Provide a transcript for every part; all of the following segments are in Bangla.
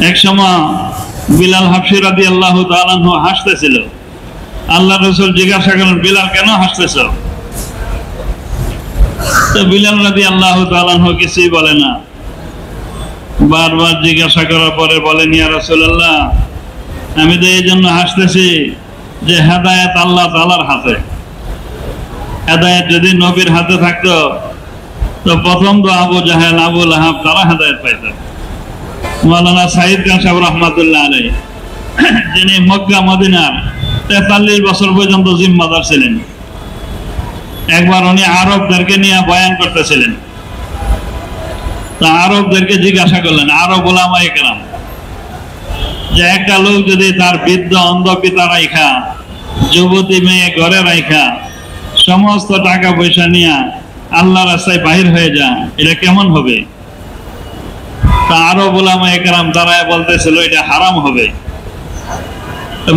এক সময় বিলাল হাবশী রাদিয়াল্লাহু তাআলা আনহু হাসতেছিল। আল্লাহ রাসূল জিজ্ঞাসা করলেন, বিলাল কেন হাসতেছ? তো বিলাল রাদিয়াল্লাহু তাআলা আনহু কিছুই বলে না। বারবার জিজ্ঞাসা করার পরে বলেন, ইয়া রাসূলুল্লাহ, আমি তো এই জন্য হাসতেছি যে হেদায়েত আল্লাহ তাআলার হাতে। হেদায়েত যদি নবীর হাতে থাকতো তো প্রথম তো আবু জাহেল, আবু লাহাব তারা হেদায়েত পাইত। মাওলানা সাঈদ খান সাহেব রাহমাতুল্লাহ আলাইহি, যিনি মক্কা মদিনার 43 বছর পর্যন্ত জিম্মাদার ছিলেন, একবার উনি আরবদেরকে নিয়ে বয়ান করতেছিলেন। তা আরবদেরকে জিজ্ঞাসা করলেন, আরব উলামায়ে কেরাম, যে একটা লোক যদি তার বৃদ্ধ অন্ধ পিতা রাইখা, যুবতী মেয়ে ঘরে রাইখা, সমস্ত টাকা পয়সা নিয়ে আল্লাহর রাস্তায় বাহির হয়ে যায়, এটা কেমন হবে? তা আরব উলামায়ে কেরাম তারা বলতেছিল এটা হারাম হবে।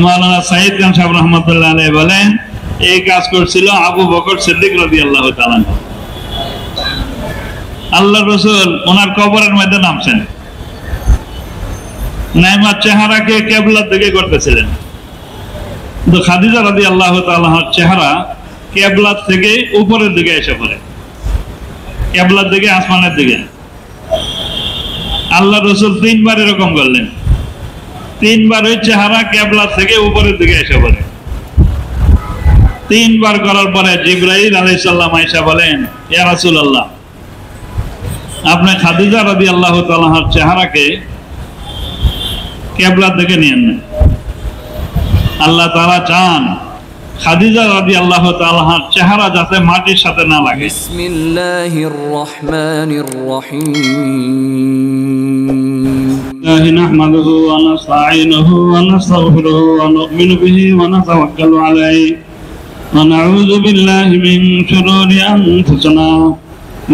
মাওলানা সাঈদ খান সাহেব রাহমাতুল্লাহ আলাইহি বলেন, এই কাজ করছিল আবু বকর সিদ্দিক রাদিয়াল্লাহু তাআলা। আল্লাহর রাসূল ওনার কবরের মধ্যে নামছেন, নাইমার চেহারাকে কিবলার দিকে করতেছিলেন। তো খাদিজা রাদিয়াল্লাহু তাআলার চেহারা কিবলা থেকে উপরের দিকে এসে পড়ে, কিবলার দিকে, আসমানের দিকে। আল্লাহর রাসূল 3 বার এরকম করলেন, 3 বার ওই চেহারা কিবলা থেকে উপরের দিকে এসে পড়ে। 3 বার করার পরে জিবরাইল আলাইহিস সালাম আয়েশা বলেন, ইয়া রাসূলুল্লাহ, আপনি খাদিজা রাদিয়াল্লাহু তাআলার চেহারাকে কিবলার দিকে নিয়েন না। আল্লাহ তাআলা চান খাদিজা রাদিয়াল্লাহু তাআলার চেহারা যাতে মাটির সাথে না লাগে। বিসমিল্লাহির রহমানির রহিম। নাহমাদুহু ওয়া নাস্তাঈনুহু ওয়া নাস্তাগফিরুহু ওয়া নু'মিনু বিহি ওয়া নাতাওয়াক্কালু আলাইহি ওয়া নাউযু বিল্লাহি মিন শুরুরি আনফুসিনা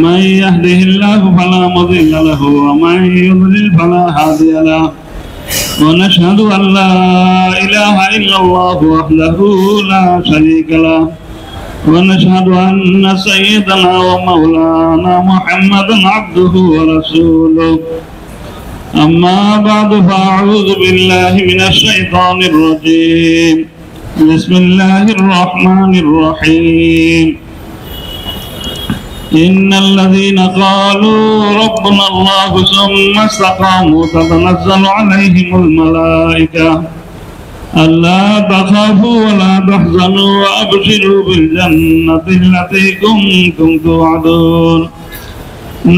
মান ইয়াহদিহিল্লাহু ফালা মুদিল্লা লাহু ওয়া মান ইউদ্লিল ফালা হাদিয়া লাহু ونشهد أن لا إله إلا الله وحده لا شريك له ونشهد أن سيدنا ومولانا محمدا عبده ورسوله أما بعد فأعوذ بالله من الشيطان الرجيم بسم الله الرحمن الرحيم إن الذين قالوا ربنا الله ثم استقاموا تتنزل عليهم الملائكة ألا تخافوا ولا تحزنوا وأبشروا بالجنة التي كنتم توعدون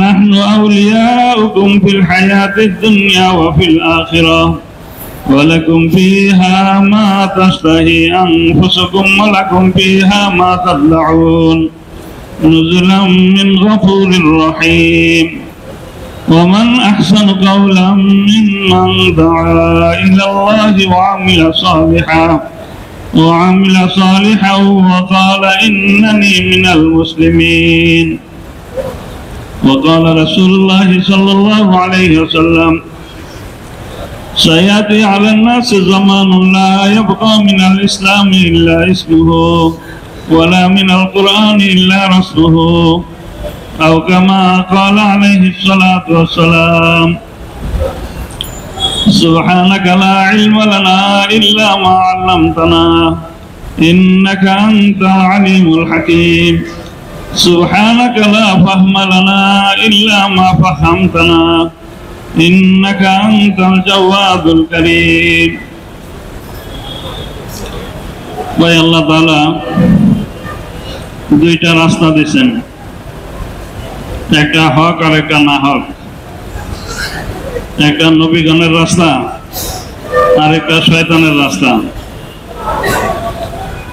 نحن أولياؤكم في الحياة الدنيا وفي الآخرة ولكم فيها ما تشتهي أنفسكم ولكم فيها ما تدعون نزلا من غفور رحيم ومن أحسن قولا ممن دعا إلى الله وعمل صالحا وقال إنني من المسلمين وقال رسول الله صلى الله عليه وسلم سيأتي على الناس زمان لا يبقى من الإسلام إلا اسمه ولا من القرآن إلا رسمه أو كما قال عليه الصلاة والسلام سبحانك لا علم لنا إلا ما علمتنا إنك أنت العليم الحكيم سبحانك لا فهم لنا إلا ما فهمتنا إنك أنت الجواد الكريم ভাই আল্লাহ তাআলা দুইটা রাস্তা দিয়েছেন, একটা হক আর একটা না হক, একটা নবীগণের রাস্তা আর একটা শয়তানের রাস্তা।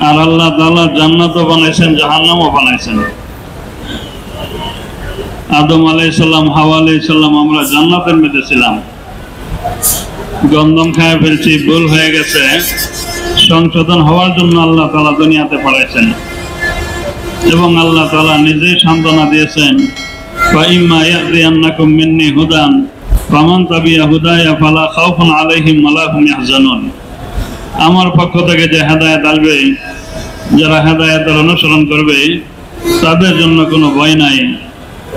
আর আল্লাহ তাআলা জান্নাতও বানাইছেন, জাহান্নামও বানাইছেন। আদম আলাইহিস সালাম, হাওয়া আলাইহিস সালাম, আমরা জান্নাতের মধ্যে ছিলাম, গন্ধম খায় ফেলছি, ভুল হয়ে গেছে, সংশোধন হওয়ার জন্য আল্লাহ তাআলা দুনিয়াতে পাঠাইছেন। এবং আল্লাহ তাআলা নিজেই সান্ত্বনা দিয়েছেন, ফাইম্মা ইয়াতিয়ান্নাকুম মিন্নি হুদান ফামান তাবিয়া হুদায়া ফালা খাউফুন আলাইহিম ওয়ালা হুম ইয়াহজানুন। আমার পক্ষ থেকে যে হেদায়েত আসবে, যারা হেদায়েতের অনুসরণ করবে, তাদের জন্য কোনো ভয় নাই,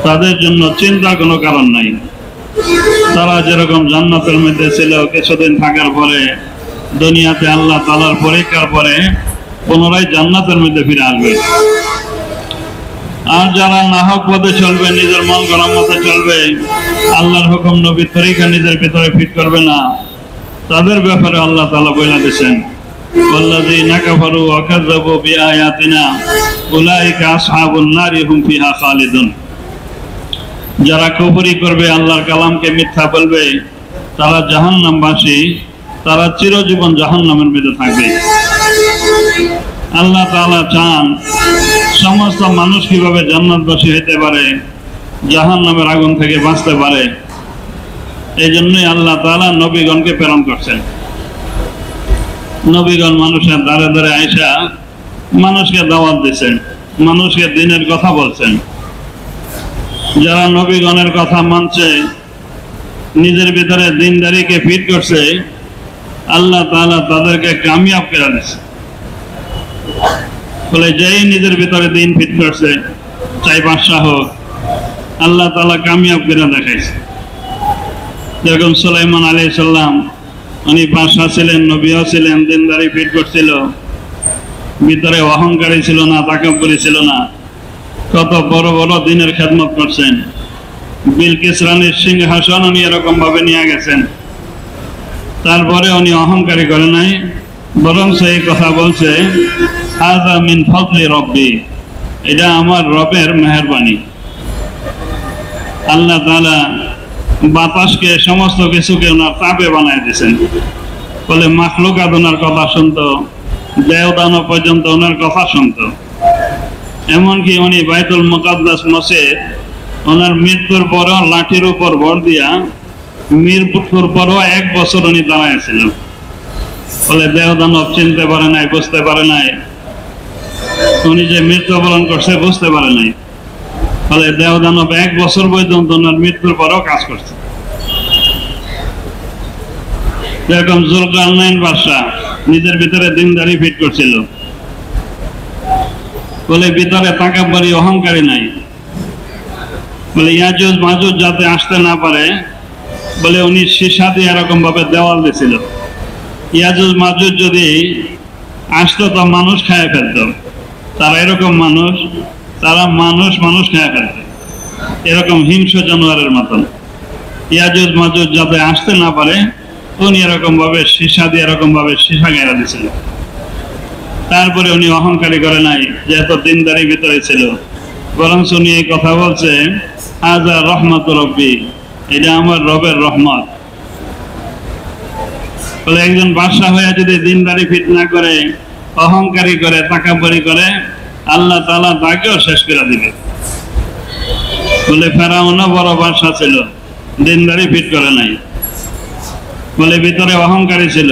তাদের জন্য চিন্তার কোনো কারণ নাই। তারা যেরকম জান্নাতের মধ্যে ছিল, কিছুদিন থাকার পরে দুনিয়াতে আল্লাহ তাআলার পরীক্ষার পরে পুনরায় জান্নাতের মধ্যে ফিরে আসবে। আর যারা নাহক পথে চলবে, নিজের মন গড়া মতো চলবে, আল্লাহর হুকুম নবীর তরিকা নিজের ভিতরে ফিট করবে না, তাদের ব্যাপারে আল্লাহ তাআলা বলে দিয়েছেন, ওয়াল্লাযীনা কাফারু ওয়া কাযযাবু বিআয়াতিনা উলাইকা আসহাবুন নারি হুম ফিহা খালিদুন। যারা কুফরি করবে, আল্লাহর কালামকে মিথ্যা বলবে, তারা জাহান্নামবাসী, তারা চিরজীবন জাহান্নামের মধ্যে থাকবে। আল্লাহ তাআলা চান সমস্ত মানুষ কিভাবে জান্নাতবাসী হতে পারে, জাহান্নামের আগুন থেকে বাঁচতে পারে। এই জন্যই আল্লাহ তাআলা নবীগণকে প্রেরণ করছেন। নবীগণ মানুষের দ্বারে দ্বারে আইসা মানুষকে দাওয়াত দিচ্ছেন, মানুষকে দ্বীনের কথা বলছেন। যারা নবীগণের কথা মানছে, নিজের ভিতরে দ্বীনদারিকে ফিট করছে, আল্লাহ তাআলা তাদেরকে কামিয়াব করে দিচ্ছে। বলে যেই নিজের ভিতরে দ্বীন ফিট করছে, চাই বাদশাহ হোক, আল্লাহ তাআলা কামিয়াব করে দেখাইছে। যেরকম সুলাইমান আলাইহিস সালাম, উনি বাদশাহ ছিলেন, নবীও ছিলেন, দ্বীনদারি ফিট করছিল, ভিতরে অহংকারী ছিল না, তাকাব্বুরি ছিল না, কত বড় বড় দ্বীনের খেদমত করছেন। বিলকিস রানীর সিংহাসন উনি এরকম ভাবে নিয়ে গেছেন, তারপরে উনি অহংকারী করে নাই, বরং সেই কথা বলছে, হাযা মিন ফাদলি রব্বি, এটা আমার রবের মেহেরবানি। আল্লাহ তাআলা বাতাসকে, সমস্ত কিছুকে ওনার তাপে বানায় দিয়েছেন। বলে মাখলুকাত ওনার কথা শুনতো, দেওদানব পর্যন্ত ওনার কথা শুনতো। এমনকি উনি বাইতুল মুকাদ্দাস মসজিদ ওনার মৃত্যুর পরও লাঠির উপর ভর দিয়া, মৃত্যুর পরও 1 বছর উনি দাঁড়াইছিলেন। বলে দেওদানব চিনতে পারে নাই, বুঝতে পারে নাই, উনি যে মৃত্যুবরণ করছে বুঝতে পারে নাই। বলে দেওদানব 1 বছর পর্যন্ত ওনার মৃত্যুর পরও কাজ করছে। যেরকম যুলকারনাইন বাদশা নিজের ভিতরে দ্বীনদারি ফিট করছিল, বলে ভিতরে তাকাব্বুরি অহংকারী নাই। বলে ইয়াজুজ মাজুজ যাতে আসতে না পারে, বলে উনি সীসা দিয়ে এরকম ভাবে দেওয়াল দিয়েছিল। ইয়াজুজ মাজুজ যদি আসতো তো মানুষ খায় ফেলতো, তারা এরকম মানুষ, তারা মানুষ খায় ফেলতো, এরকম হিংস্র জানোয়ারের মতন। ইয়াজুজ মাজুজ যাতে আসতে না পারে, উনি এরকম ভাবে সীসা দিয়ে এরকম ভাবে সীসা গাইরা দিয়েছিল। তারপরে উনি অহংকারী করে নাই, যে এত দ্বীনদারি ভিতরে ছিল, বরং উনি এই কথা বলছে, হাযা রাহমাতু রব্বি, এটা আমার রবের রহমত। বলে একজন বাদশা হয়ে যদি দ্বীনদারি ফিট না করে, অহংকারী করে, তাকাব্বুরি করে, আল্লাহ তাআলা তাকেও শেষ করে দিবে। বলে ফেরাউনও বড় বাদশা ছিল, দ্বীনদারি ফিট করে নাই, বলে ভিতরে অহংকারী ছিল।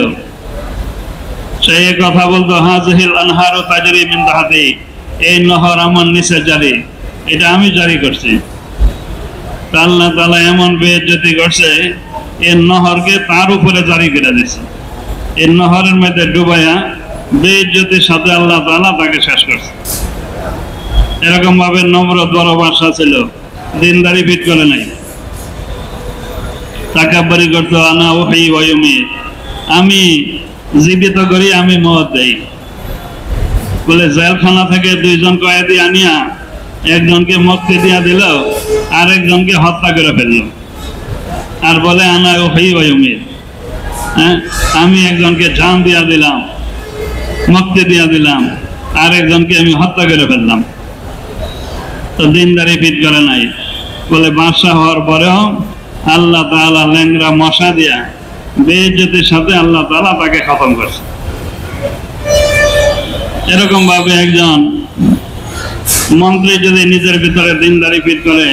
সেই কথা বলতো, হাযিহিল আনহারু তাজরি মিন তাহতি, এই নহর আমার নিচে জারি, এটা আমি জারি করছি। আল্লাহ তাআলা এমন বেইজ্জতি করছে, এই নহরকে তার উপরে জারি করে দিয়েছে। এই নহরের মধ্যে ডুবাইয়া বেইজ্জতির সাথে আল্লাহ তাআলা তাকে শেষ করছে। এরকম ভাবে নমরুদ বড় বাদশা ছিল, দ্বীনদারি ফিট করে নাই, তাকাব্বুরি করতো, আনা উহয়ি ওয়া ইউমীত, আমি জীবিত করি, আমি মওত দেই। বলে জেলখানা থেকে 2 জন কয়েদি আনিয়া একজনকে মুক্তি দিয়া দিল, আরেকজনকে হত্যা করে ফেলল। আর বলে আনা উহয়ি ওয়া ইউমীত, আমি একজনকে জান দিয়া দিলাম, মুক্তি দিয়া দিলাম, আরেকজনকে আমি হত্যা করে ফেললাম। তো দ্বীনদারি ফিট করে নাই। বলে বাদশা হওয়ার পরেও আল্লাহ তাআলা ল্যাংড়া মশা দিয়া বেইজ্জতির সাথে আল্লাহ তাআলা তাকে খতম করছে। এরকম ভাবে একজন মন্ত্রী যদি নিজের ভিতরে দ্বীনদারি ফিট করে,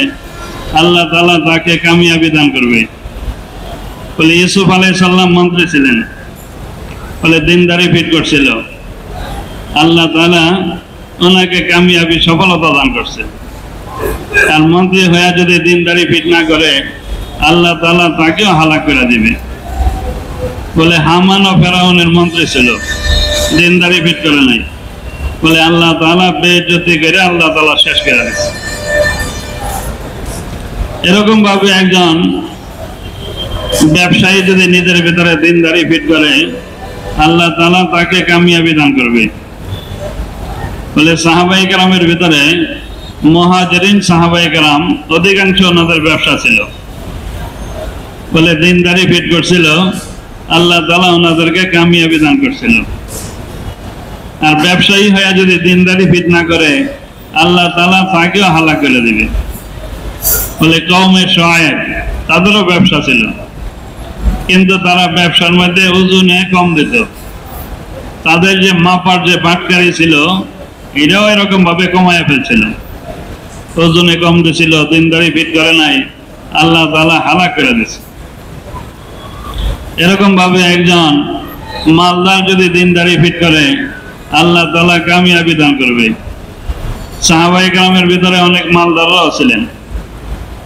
আল্লাহ তাআলা তাকে কামিয়াবি দান করবে। বলে ইউসুফ আলাইহিস সালাম মন্ত্রী ছিলেন, বলে দ্বীনদারি ফিট করছিল, আল্লাহ তাআলা ওনাকে কামিয়াবি, সফলতা দান করছে। আর মন্ত্রী হয়ে যদি দ্বীনদারি ফিট না করে, আল্লাহ তাআলা তাকেও হালাক করে দিবে। বলে হামান ও ফেরাউনের মন্ত্রী ছিল, দ্বীনদারি ফিট করে নাই, বলে আল্লাহ তাআলা বেইজ্জতি করে আল্লাহ তাআলা শেষ করে দিয়েছে। এরকম ভাবে একজন ব্যবসায়ী যদি নিজের ভিতরে দিনদারি ফিট করে, আল্লাহ তাআলা তাকে কামিয়াবি দান করবে। বলে সাহাবায়ে কেরামের ভিতরে মুহাজিরিন সাহাবায়ে কেরাম অধিকাংশ ওনাদের ব্যবসা ছিল, বলে দিনদারি ফিট করছিল, আল্লাহ তাআলা ওনাদেরকে কামিয়াবি দান করছিল। আর ব্যবসায়ী হয়ে যদি দিনদারি ফিট না করে, আল্লাহ তাআলা তাকেও হালাক করে দিবে। বলে কওমে শুআয়ব তাদেরও ব্যবসা ছিল, কিন্তু তারা ব্যবসার মধ্যে ওজনে কম দিত। তাদের যে মাপার যে বাটকারি ছিল, এটাও এরকম ভাবে কমায় ফেলছিল, ওজনে কম দিছিল, দিনদারি ফিট করে নাই, আল্লাহ তাআলা হালাক করে দিয়েছে। এরকম ভাবে একজন মালদার যদি দিনদারি ফিট করে, আল্লাহ তাআলা কামিয়াবি দান করবে। সাহাবায়ে কেরামের ভিতরে অনেক মালদাররাও ছিলেন,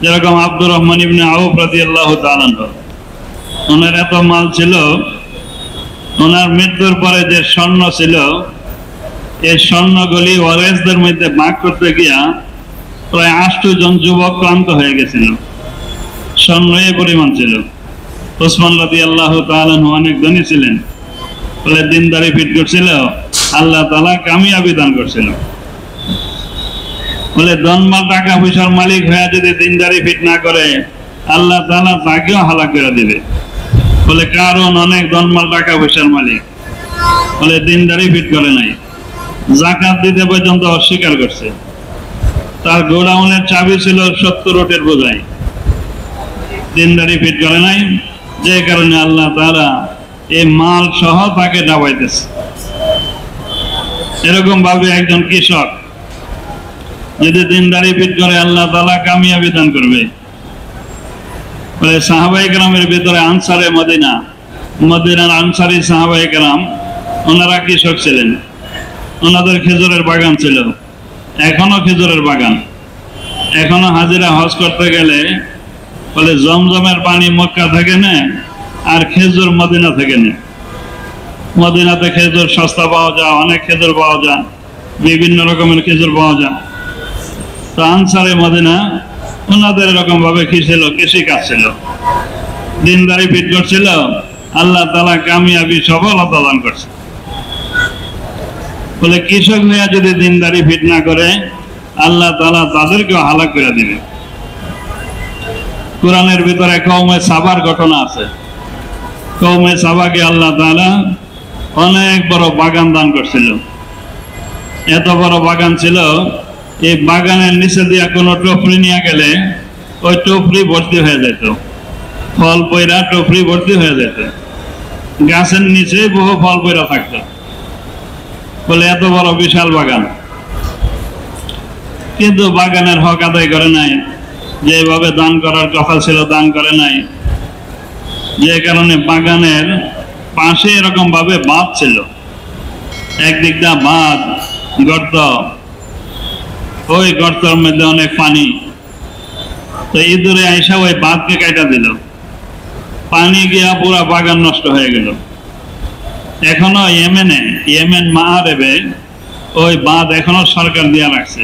যেরকম আব্দুর রহমান ইবনে আউফ রাদিয়াল্লাহু তাআলা আনহু। ওনার এত মাল ছিল, ওনার মৃত্যুর পরে যে স্বর্ণ ছিল, এই স্বর্ণগুলি ওয়ারেসদের মধ্যে ভাগ করতে গিয়া প্রায় 8 জন যুবক ক্লান্ত হয়ে গেছিল। স্বর্ণ এই পরিমাণ ছিল। ওসমান রাদিয়াল্লাহু তাআলা আনহু অনেক ধনী ছিলেন, বলে দিনদারি ফিট করছিল, আল্লাহ তাআলা কামিয়াবি দান করছিল। বলে ধনমাল টাকা পয়সার মালিক হয়ে যদি দিনদারি ফিট না করে, আল্লাহ তাআলা তাকেও হালাক করে দিবে। বলে কারণ অনেক ধনমাল টাকা পয়সার মালিক, বলে দিনদারি ফিট করে নাই, যাকাত দিতে পর্যন্ত অস্বীকার করছে। তার গোডাউনের চাবি ছিল 70 ওটের বোঝাই, দিনদারি ফিট করে নাই, যে কারণে আল্লাহ তাআলা এই মাল সহ তাকে ডাবাইতেছে। এরকম ভাবে একজন কৃষক যদি দিনদারি ফিট করে, আল্লাহ তাআলা কামিয়াবি দান করবে। বলে সাহাবায়ে কেরামের ভিতরে আনসারে মদিনা, মদিনার আনসারী সাহাবায়ে কেরাম, ওনারা কৃষক ছিলেন, ওনাদের খেজুরের বাগান ছিল, এখনো খেজুরের বাগান। এখনো হাজিরা হজ করতে গেলে বলে জমজমের পানি মক্কা থেকে নেয়, আর খেজুর মদিনা থেকে নেয়। মদিনাতে খেজুর সস্তা পাওয়া যায়, অনেক খেজুর পাওয়া যায়, বিভিন্ন রকমের খেজুর পাওয়া যায়। তো আনসারে মদিনা ওনাদের এরকম ভাবে কি ছিল, কৃষি কাজ ছিল, দিনদারি ফিট করছিল, আল্লাহ তাআলা কামিয়াবি সফলতা দান করছে। বলে কৃষক হয়ে যদি দিনদারি ফিট না করে, আল্লাহ তাআলা তাদেরকেও হালাক করে দিবে। কোরআনের ভিতরে কওমে সাবার ঘটনা আছে। কওমে সাবাকে আল্লাহ তাআলা অনেক বড় বাগান দান করছিল। এত বড় বাগান ছিল, এই বাগানের নিচে দিয়া কোনো টপরি নিয়ে গেলে ওই টপরি ভর্তি হয়ে যেত, ফল পয়রা টপরি ভর্তি হয়ে যেত, গাছের নিচে বহু ফল পয়রা থাকতো। বলে এত বড় বিশাল বাগান, কিন্তু বাগানের হক আদায় করে নাই, যেভাবে দান করার কথা ছিল দান করে নাই, যে কারণে বাগানের পাশে এরকম ভাবে বাঁধ ছিল, একদিক দিয়ে বাঁধ, গর্ত, ওই গর্তের মধ্যে অনেক পানি। তো ইঁদুরে আইসা ওই বাঁধকে কাটা দিল, পানি গিয়া পুরা বাগান নষ্ট হয়ে গেল। এখনো ইয়েমেন মাহারেবে ওই বাঁধ এখনো সরকার দিয়া রাখছে,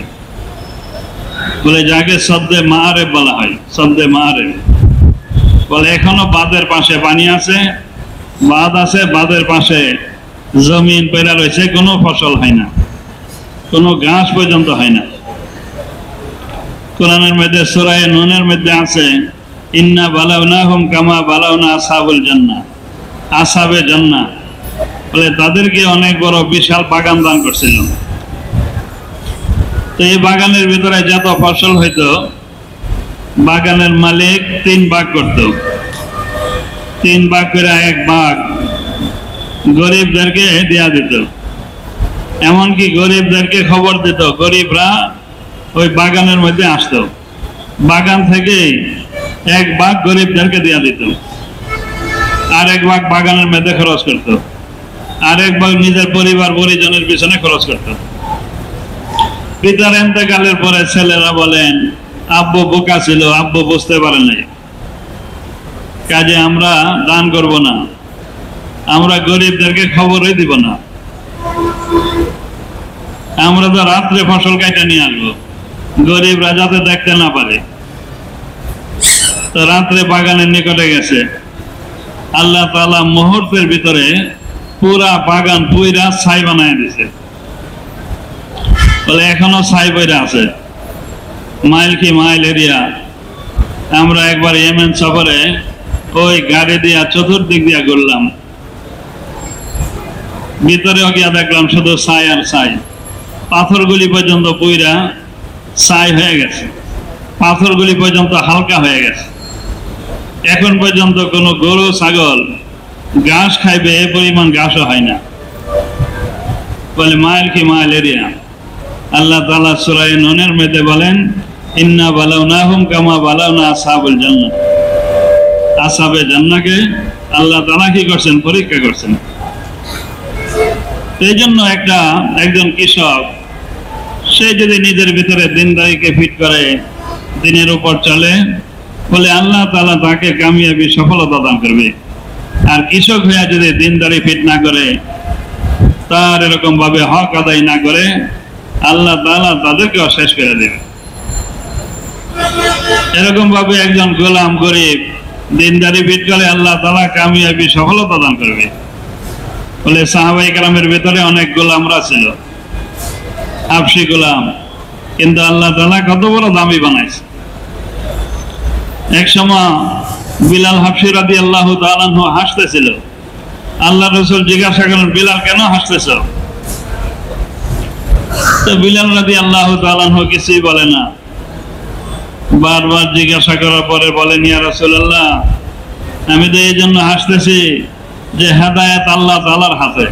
বলে যাকে সদ্দে মাহারেব বলা হয়, সদ্দে মাহারেব। বলে এখনো বাঁধের পাশে পানি আছে, বাঁধ আছে, বাঁধের পাশে জমিন পড়ে রয়েছে, কোনো ফসল হয় না, কোনো ঘাস পর্যন্ত হয় না। কোরআনের মধ্যে সূরা নূনের মধ্যে আছে, ইন্না বালাউনাহুম কামা বালাউনা আসহাবুল জান্নাহ, আসহাবে জান্নাহ। বলে তাদেরকে অনেক বড় বিশাল বাগান দান করছিল। তো এই বাগানের ভিতরে যত ফসল হইতো, বাগানের মালিক 3 ভাগ করত, 3 ভাগ করে 1 ভাগ গরিবদেরকে দেয়া দিত। এমনকি গরিবদেরকে খবর দিত, গরিবরা ওই বাগানের মধ্যে আসতো, বাগান থেকে 1 ভাগ গরিবদেরকে দেয়া দিত, আর 1 ভাগ বাগানের মধ্যে খরচ করত, আর 1 ভাগ নিজের পরিবার পরিজনের পিছনে খরচ করত। পিতার ইন্তেকালের পরে ছেলেরা বলেন, আব্বু বোকা ছিল, আব্বু বুঝতে পারে নাই, কাজে আমরা দান করব না, আমরা গরিবদেরকে খবরই দিব না, আমরা তো রাত্রে ফসল কাটা নিয়ে আসবো, গরিবরা যাতে দেখতে না পারে। তো রাত্রে বাগানের নিকটে গেছে, আল্লাহ তাআলা মুহূর্তের ভিতরে পুরা বাগান পুইরা ছাই বানায় দিছে। বলে এখনো ছাই বইরা আছে, মাইল কি মাইল এরিয়া। আমরা একবার ইয়েমেন সফরে ওই গাড়ি দিয়া চতুর্দিক দিয়া ঘুরলাম, ভিতরেও গিয়া দেখলাম শুধু ছাই আর ছাই। পাথরগুলি পর্যন্ত পুইরা ছাই হয়ে গেছে, পাথরগুলি পর্যন্ত হালকা হয়ে গেছে। এখন পর্যন্ত কোনো গরু ছাগল ঘাস খাইবে এ পরিমাণ ঘাসও হয় না। বলে মাইল কি মাইল এরিয়া। আল্লাহ তাআলা সূরা নূনের মধ্যে বলেন, ইন্না বালাউনাহুম কামা বালাউনা আসহাবুল জান্নাহ। আসহাবে জান্নাহকে আল্লাহ তাআলা কি করছেন? পরীক্ষা করছেন। এই জন্য একজন কৃষক সে যদি নিজের ভিতরে দিনদারিকে ফিট করে, দিনের উপর চলে, বলে আল্লাহ তাআলা তাকে কামিয়াবি সফলতা দান করবে। আর কৃষক হয়ে যদি দিনদারি ফিট না করে, তার এরকম ভাবে হক আদায় না করে, আল্লাহ তাআলা তাদেরকেও শেষ করে দেবে। এরকম ভাবে একজন গোলাম গরিব দিনদারি ফিট করে, আল্লাহ তাআলা কামিয়াবি সফলতা দান করবে। বলে সাহাবায়ে কেরামের ভিতরে অনেক গোলামরা ছিল, হাবশী গোলাম, কিন্তু আল্লাহ তাআলা কত বড় দামি বানাইছে। এক সময় বিলাল হাবশী রাদিয়াল্লাহু তাআলা আনহু হাসতেছিল। আল্লাহ রাসূল জিজ্ঞাসা করলেন, বিলাল কেন হাসতেছ? তো বিলাল রাদিয়াল্লাহু তাআলা আনহু কিছুই বলে না। বারবার জিজ্ঞাসা করার পরে বলেন, ইয়া রাসূলুল্লাহ, আমি তো এই জন্য হাসতেছি যে হেদায়েত আল্লাহ তাআলার হাতে।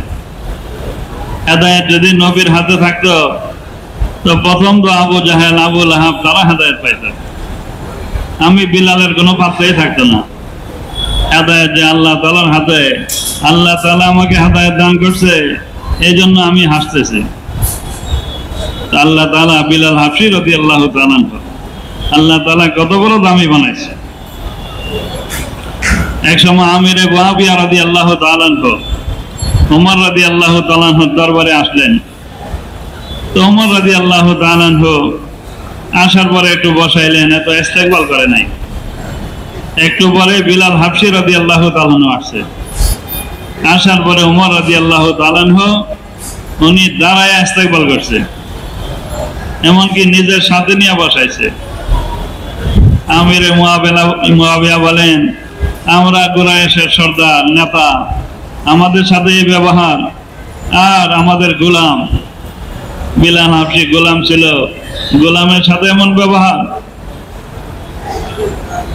হেদায়েত যদি নবীর হাতে থাকতো তো প্রথম তো আবু জাহেল, আবু লাহাব তারা হেদায়েত পাইত। আমি বিলালের কোনো পাত্রই থাকতো না। হেদায়েত যে আল্লাহ তাআলার হাতে, আল্লাহ তাআলা আমাকে হেদায়েত দান করছে, এই জন্য আমি হাসতেছি। আল্লাহ তাআলা বিলাল হাবশী রাদিয়াল্লাহু তাআলা আনহু আল্লাহ তাআলা কত বড় দামি বানাইছে। এক সময় আমিরে মুআবিয়া রাদিয়াল্লাহু তাআলা আনহু ওমর রাদিয়াল্লাহু তাআলা আনহুর দরবারে আসলেন। তো ওমর রাদিয়াল্লাহু তাআলা আনহু আসার পরে একটু বসাইলেন, এত ইস্তেকবাল করে নাই। একটু পরে বিলাল হাবশী রাদিয়াল্লাহু তাআলা আনহু আসছে। আসার পরে ওমর রাদিয়াল্লাহু তাআলা আনহু উনি দাঁড়ায় ইস্তেকবাল করছে, এমনকি নিজের সাথে নিয়ে বসাইছে। আমিরে মুআবিয়া বলেন, আমরা কুরাইশের সর্দার নেতা, আমাদের সাথে এই ব্যবহার, আর আমাদের গোলাম বিলাল হাবশী গোলাম ছিল, গোলামের সাথে এমন ব্যবহার।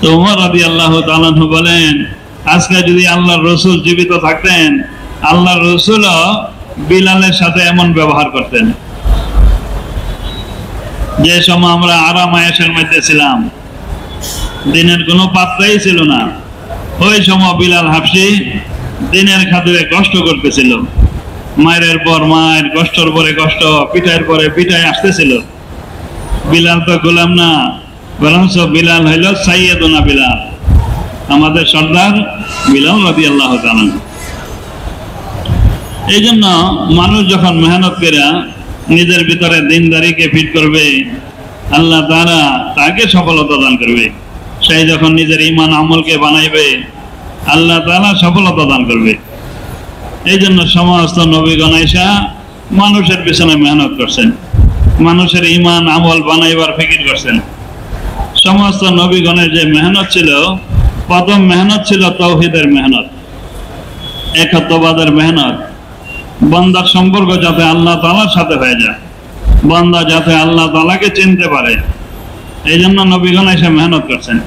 তো ওমর রাদিয়াল্লাহু তাআলা আনহু বলেন, আজকে যদি আল্লাহর রাসূল জীবিত থাকতেন, আল্লাহর রাসূলও বিলালের সাথে এমন ব্যবহার করতেন। যে সময় আমরা আরাম আয়েশের মধ্যে ছিলাম, দিনের কোনো পাত্তাই ছিল না, ওই সময় বিলাল হাবশী দিনের খাতিরে কষ্ট করতেছিল। মায়ের পর মায়ের, কষ্টের পরে কষ্ট, পিঠার পরে পিঠায় আসতেছিল। বিলাল তো গোলাম না, বরঞ্চ বিলাল হইল সাইয়েদুনা বিলাল, আমাদের সর্দার বিলাল রাদিয়াল্লাহু তাআলা। এই জন্য মানুষ যখন মেহনত করে নিজের ভিতরে দিনদারিকে ফিট করবে, আল্লাহ তাআলা তাকে সফলতা দান করবে। সেই যখন নিজের ঈমান আমলকে বানাইবে, আল্লাহ তাআলা সফলতা দান করবে। এই জন্য সমস্ত নবীগণ আইসা মানুষের পিছনে মেহনত করছেন, মানুষের ঈমান আমল বানাইবার ফিকির করছেন। সমস্ত নবীগণের যে মেহনত ছিল, প্রথম মেহনত ছিল তাওহীদের মেহনত, একত্ববাদের মেহনত। বান্দার সম্পর্ক যাতে আল্লাহ তাআলার সাথে হয়ে যায়, বান্দা যাতে আল্লাহ তাআলাকে চিনতে পারে, এই জন্য নবীগণ এসে মেহনত করছেন।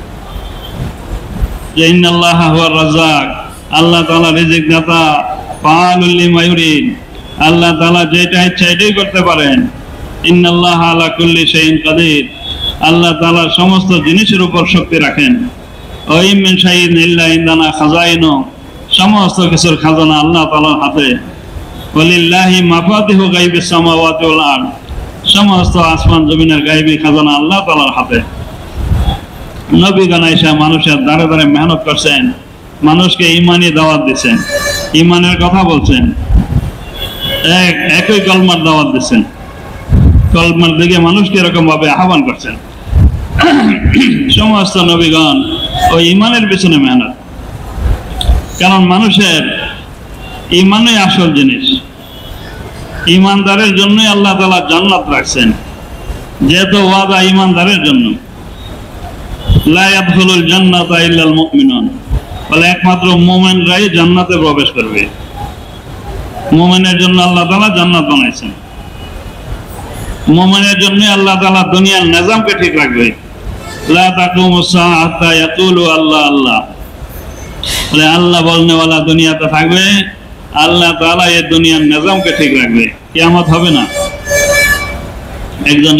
যে ইন্নাল্লাহা হুয়ার রাজ্জাক, আল্লাহ তাআলা রিজিক দাতা, ফাআলুল লিমা ইউরিদ, আল্লাহ তাআলা যেটা ইচ্ছা এটাই করতে পারেন। ইন্নাল্লাহা আলা কুল্লি শাইইন কাদির, আল্লাহ তাআলা সমস্ত জিনিসের উপর শক্তি রাখেন। ওয়া ইন মিন শাইইন ইল্লা ইনদানা খাযাইনু, সমস্ত কিছুর খাজানা আল্লাহ তাআলার হাতে। ওয়ালিল্লাহি মাফাতিহু গায়বিস সামাওয়াতি ওয়াল আরদ, সমস্ত আসমান জমিনের গায়বী খাজানা আল্লাহ তাআলার হাতে। নবীগণ আয়েশা মানুষের দ্বারে দ্বারে মেহনত করছেন, মানুষকে ঈমানি দাওয়াত দিচ্ছেন, ঈমানের কথা বলছেন, একই কলমার দাওয়াত দিচ্ছেন, কলমার দিকে মানুষকে এরকম ভাবে আহ্বান করছেন। সমস্ত নবীগণ ওই ঈমানের পিছনে মেহনত। কারণ মানুষের ইমানই আসল জিনিস। ইমানদারের জন্যই আল্লাহ তাআলা জান্নাত রাখছেন, যেহেতু ওয়াদা ইমানদারের জন্য। লা ইয়াদখুলুল জান্নাতা ইল্লাল মুমিনুন, বলে একমাত্র মুমিনরাই জান্নাতে প্রবেশ করবে। মুমিনের জন্য আল্লাহ তাআলা জান্নাত বানাইছেন। মুমিনের জন্য আল্লাহ তাআলা দুনিয়ার নিজামকে ঠিক রাখবে। লা তাকুমুস সাআ হাত্তা ইয়াকুলু আল্লাহ আল্লাহ, বলে আল্লাহ বলনেওয়ালা দুনিয়াতে থাকবে, আল্লাহ তাআলা এই দুনিয়ার নিজামকে ঠিক রাখবে, কিয়ামত হবে না। একজন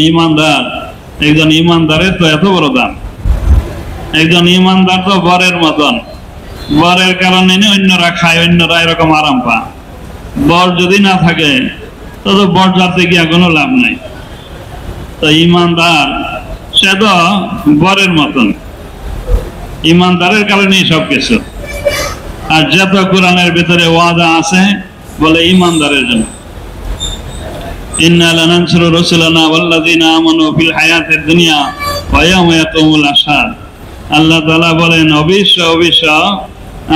ইমানদারের তো এত বড় দাম। একজন ইমানদার তো বরের মতন, বরের কারণে অন্যরা খায়, অন্যরা এরকম আরাম পায়। বর যদি না থাকে তো বর যাতে গিয়া কোনো লাভ নাই। তো ইমানদার সে তো বরের মতন, ইমানদারের কারণেই সবকিছু। আর যত কোরআনের ভিতরে ওয়াদা আছে বলে ইমানদারের জন্য। ইন্না লানানসুরু রুসুলানা ওয়াল্লাযিনা আমানু ফিল হায়াতিদ দুনিয়া ওয়া ইয়াওমা ইয়াকুমুল আশহাদ। আল্লাহ তাআলা বলেন, অবশ্য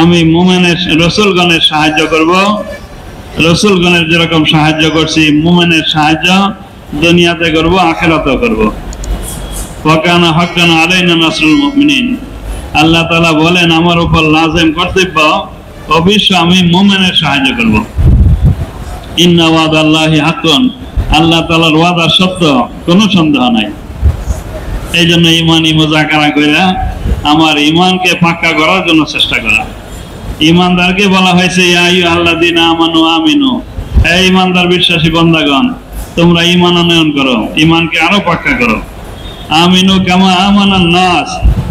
আমি মুমিনের রাসূলগণের সাহায্য করব। রাসূলগণের যেরকম সাহায্য করছি, মুমিনের সাহায্য দুনিয়াতে করব, আখিরাতেও করব। ওয়া কানা হাক্কান আলাইনা নাসরুল মুমিনিন। আল্লাহ তাআলা বলেন, আমার উপর লাজিম কর্তব্য, অবশ্য আমি মুমিনের সাহায্য করব। ইন্না ওয়াদাল্লাহি হাক্কুন, আল্লাহ তাআলার ওয়াদা সত্য, কোনো সন্দেহ নাই। এই জন্য ইমানি মুযাকারা কইরা আমার ইমানকে পাক্কা করার জন্য চেষ্টা করা। ইমানদারকে বলা হয়েছে ইয়া আইয়ুহাল্লাযীনা আমানু আমিনু, হে ইমানদার বিশ্বাসী বান্দাগণ, তোমরা ঈমান আনয়ন করো, ঈমানকে আরো পাক্কা করো। আমিনু কামা আমানান নাস,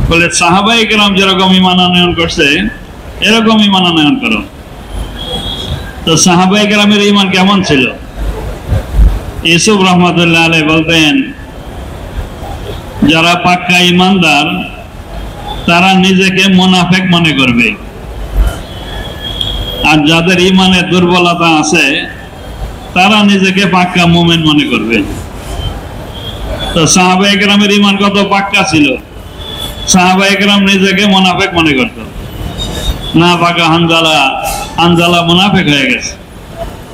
বলে সাহাবায়ে কেরাম যেরকম ঈমান আনয়ন করছে এরকম ঈমান আনয়ন করো। তো সাহাবায়ে কেরামের ঈমান কেমন ছিল? ইউসুফ রাহমাতুল্লাহ আলাইহি বলতেন, যারা পাক্কা ঈমানদার তারা নিজেকে মুনাফিক মনে করবে, আর যাদের ঈমানের দুর্বলতা আছে তারা নিজেকে পাক্কা মুমিন মনে করবে। তো সাহাবায়ে কেরামের ঈমান কত পাক্কা ছিল! সাহাবায়ে কেরাম নিজেকে মুনাফিক মনে করত না। পাকা হানজালা মুনাফিক হয়ে গেছে,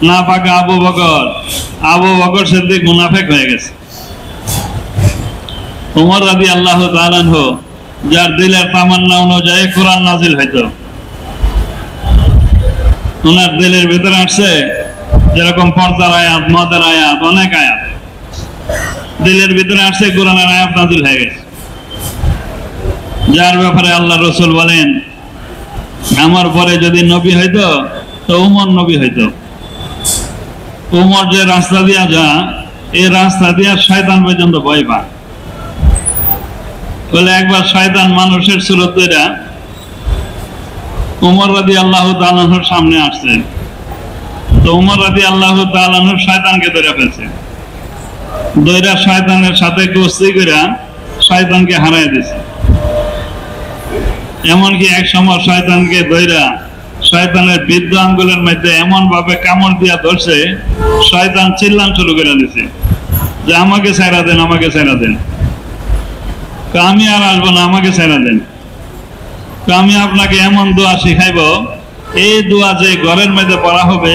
না পাকা আবু বকর সিদ্দিক মুনাফিক হয়ে গেছে। ওমর রাদিয়াল্লাহু তাআলা আনহু, যার দিলের তামান্না অনুযায়ী কোরআন নাজিল হইতো, ওনার দিলের ভিতরে আসছে যেরকম পর্দার আয়াত, মদের আয়াত, অনেক আয়াত দিলের ভিতরে আসছে, কোরআনের আয়াত নাজিল হয়ে গেছে। যার ব্যাপারে আল্লাহ রাসূল বলেন, আমার পরে যদি নবী হইতো তো উমর নবী হইতো। উমর যে রাস্তা দিয়া যা, এই রাস্তা দিয়া শয়তান পর্যন্ত ভয় পায়। বলে একবার শয়তান মানুষের সুরত ধইরা উমর রাদিয়াল্লাহু তাআলা আনহুর সামনে আসছে। তো উমর রাদিয়াল্লাহু তাআলা আনহু শয়তানকে ধরে ফেলছে, ধইরা শয়তানের সাথে কুস্তি কইরা শয়তানকে হারায় দিয়েছে। এমনকি এক সময় শয়তানকে ধইরা শয়তানের বৃদ্ধ আঙ্গুলের মধ্যে এমন ভাবে কামড় দিয়া ধরছে, শয়তান চিল্লান শুরু করে দিছে যে আমাকে ছাইরা দেন, আমাকে ছাইরা দেন। আমি আর আসবো না, আমাকে ছাইরা দেন। আমি আপনাকে এমন দোয়া শিখাইব, এই দোয়া যে ঘরের মধ্যে পড়া হবে,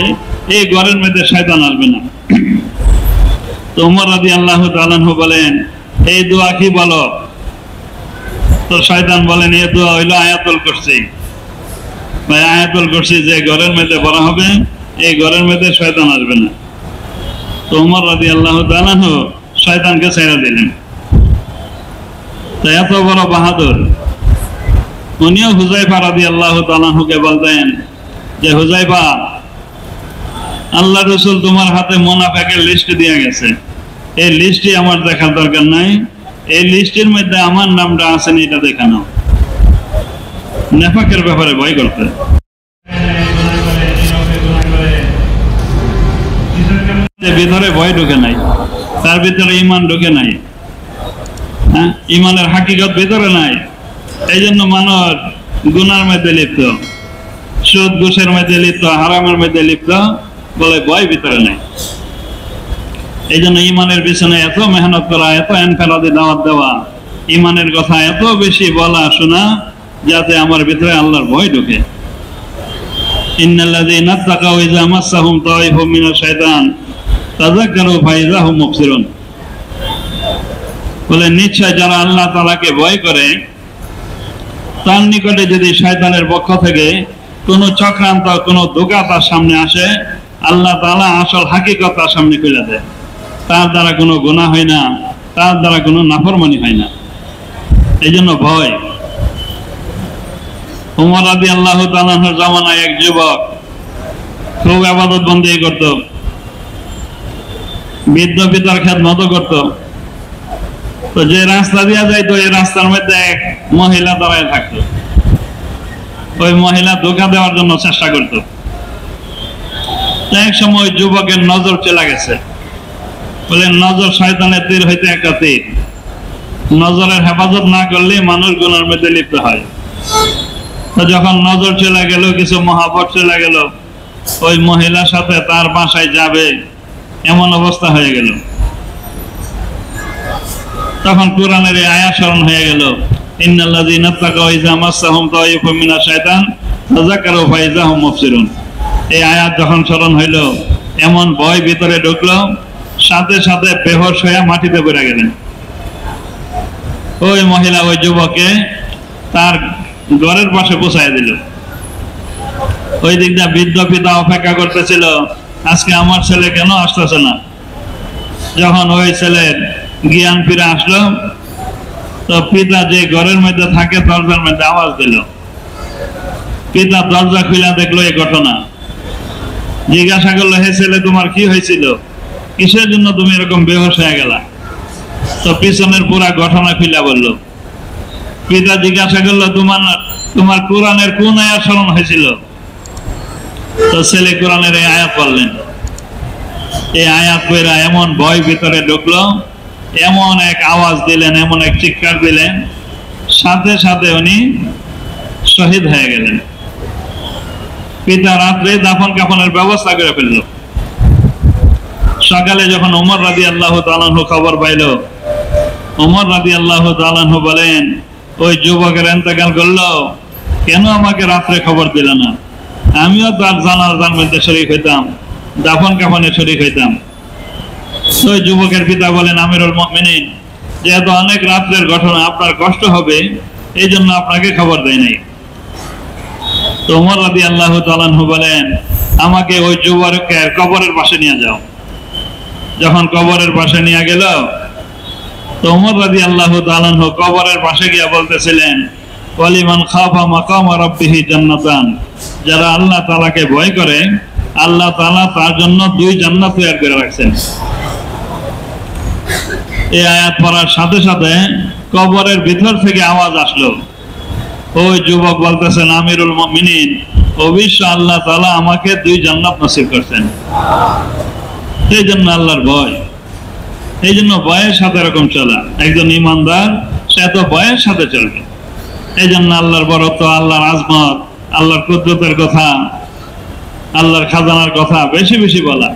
এই ঘরের মধ্যে শয়তান আসবে না। তো ওমর রাদিয়াল্লাহু তাআলা আনহু বলেন, এই দোয়া কি বলো? তো শয়তান বলেন, এই দোয়া হইল আয়াতুল কুরসি। ভাই, আয়াতুল কুরসি যে ঘরের মধ্যে পড়া হবে, এই ঘরের মধ্যে শয়তান আসবে না। তো ওমর রাদিয়াল্লাহু তাআলা আনহু শয়তানকে ছেড়ে দিলেন। তো এত বড় বাহাদুর উনিও হুযায়ফা রাদিয়াল্লাহু তাআলা আনহুকে বলতেন যে, হুযায়ফা, আল্লাহ রাসূল তোমার হাতে মুনাফিকের লিস্ট দিয়ে গেছে, এই লিস্টটি আমার দেখার দরকার নাই, এই লিস্টের মধ্যে আমার নামটা আছে না এটা দেখানো। নেফাকের ব্যাপারে ভয় করতে। ভিতরে ভয় ঢুকে নাই, তার ভিতরে ঈমান ঢুকে নাই, হ্যাঁ, ঈমানের হাকিকত ভিতরে নাই। এই জন্য মানুষ গুনার মধ্যে লিপ্ত, সুদ ঘুষের মধ্যে লিপ্ত, হারামের মধ্যে লিপ্ত, বলে ভয় ভিতরে নাই। এই জন্য ঈমানের পিছনে এত মেহনত করা, এত এনফেরাদি দাওয়াত দেওয়া, ঈমানের কথা এত বেশি বলা শোনা, যাতে আমার ভিতরে আল্লাহর ভয় ঢুকে। ইন্নাল্লাযীনা তাকাউ ইযা মাসসাহুম তায়িফুম মিনাশ শাইতান তাযাক্কারু ফাইযা হুম মুবসিরুন। বলে নিশ্চয় যারা আল্লাহ তাআলাকে ভয় করে তার নিকটে যদি শয়তানের পক্ষ থেকে কোনো চক্রান্ত কোনো ধোঁকা তার সামনে আসে, আল্লাহ তাআলা আসল হাকিকত তার সামনে খুলে দেয়। তার দ্বারা কোনো গুনাহ হয় না, তার দ্বারা কোনো নাফরমানি হয় না। এই জন্য ভয়। ওমর রাদিয়াল্লাহু তাআলা আনহুর জামানায় এক যুবক খুব ইবাদত বন্দেগী করত, বৃদ্ধ পিতার খেদমত করত। তো যে রাস্তা দিয়া যাইতো এই রাস্তার মধ্যে এক মহিলা দাঁড়ায় থাকতো। ওই মহিলা ধোঁকা দেওয়ার জন্য চেষ্টা করত। এক সময় যুবকের নজর চলে গেছে। বলে নজর শয়তানের তীর হইতে একটা তীর, নজরের হেফাজত না করলে মানুষ গুনার মধ্যে লিপ্ত হয়। তো যখন নজর চলে গেল, কিছু মহাব্বত চলে গেল, ওই মহিলার সাথে তার বাসায় যাবে এমন অবস্থা হয়ে গেল। তখন কোরআনের এই আয়াত স্মরণ হয়ে গেল, ইন্নাল্লাযীনা তাকাউ ইযা মাসসাহুম তায়িফুম মিনাশ শাইতান তাযাক্কারু ফাইযা হুম মুবসিরুন। এই আয়াত যখন স্মরণ হইল, এমন ভয় ভিতরে ঢুকলো, সাথে সাথে বেহুশ হয়ে মাটিতে পড়ে গেলেন। ওই মহিলা ওই যুবককে তার ঘরের পাশে পৌঁছায় দিল। ওই দিক দিয়ে বৃদ্ধ পিতা অপেক্ষা করতেছিল, আজকে আমার ছেলে কেন আসতেছে না। যখন ওই ছেলের জ্ঞান ফিরে আসলো, তো পিতা যে ঘরের মধ্যে থাকে দরজার মধ্যে আওয়াজ দিল। পিতা দরজা খুলে দেখলো এই ঘটনা। জিজ্ঞাসা করলো, হে ছেলে, তোমার কি হয়েছিল? কিসের জন্য তুমি এরকম বেহুশ হয়ে গেলা? তো পিছনের পুরা ঘটনা খুলে বলল। পিতা জিজ্ঞাসা করলো, তোমার কোরআনের কোন আয়াত স্মরণ হয়েছিল? তো ছেলে কোরআনের এই আয়াত বললেন। এই আয়াত কইরা এমন ভয় ভিতরে ঢুকলো, এমন এক আওয়াজ দিলেন, এমন এক চিৎকার দিলেন, সাথে সাথে উনি শহীদ হয়ে গেলেন। পিতা রাত্রে দাফন কাফনের ব্যবস্থা করে ফেলল। সকালে যখন ওমর রাদিয়াল্লাহু তাআলা আনহু খবর পাইল, ওমর রাদিয়াল্লাহু তাআলা আনহু বলেন, ওই যুবকের ইন্তেকাল করলো, কেন আমাকে রাত্রে খবর দিল না? আমিও তার জানাজার মধ্যে শরীক হইতাম, দাফন কাফনে শরীক হইতাম। ওই যুবকের পিতা বলেন, আমিরুল মুমিনিন, যেহেতু অনেক রাত্রের ঘটনা, আপনার কষ্ট হবে, এই জন্য আপনাকে খবর দেয় নাই। তো ওমর রাদিয়াল্লাহু তাআলা আনহু বলেন, আমাকে ওই যুবকের কবরের পাশে নিয়ে যাও। যখন কবরের পাশে নিয়ে গেল, তো ওমর রাদিয়াল্লাহু তাআলা আনহু কবরের পাশে গিয়ে বলতেছিলেন, ওয়ালিমান খাফা মাকাম রাব্বিহি জান্নাতান। যারা আল্লাহ তাআলাকে ভয় করে, আল্লাহ তাআলা তার জন্য 2 জান্নাত তৈরি করে রাখছেন। এই আয়াত পড়ার সাথে সাথে কবরের ভিতর থেকে আওয়াজ আসলো। ওই যুবক বলতেছেন, আমিরুল মুমিনিন, অবশ্যই আল্লাহ তাআলা আমাকে 2 জান্নাত নসিব করছেন। এই জন্য আল্লাহর ভয়, এই জন্য ভয়ের সাথে এরকম চলা। একজন ইমানদার সে তো ভয়ের সাথে চলবে। এই জন্য আল্লাহর বরত্ব, আল্লাহর আজমত, আল্লাহর কুদরতের কথা, আল্লাহর খাজানার কথা বেশি বেশি বলা,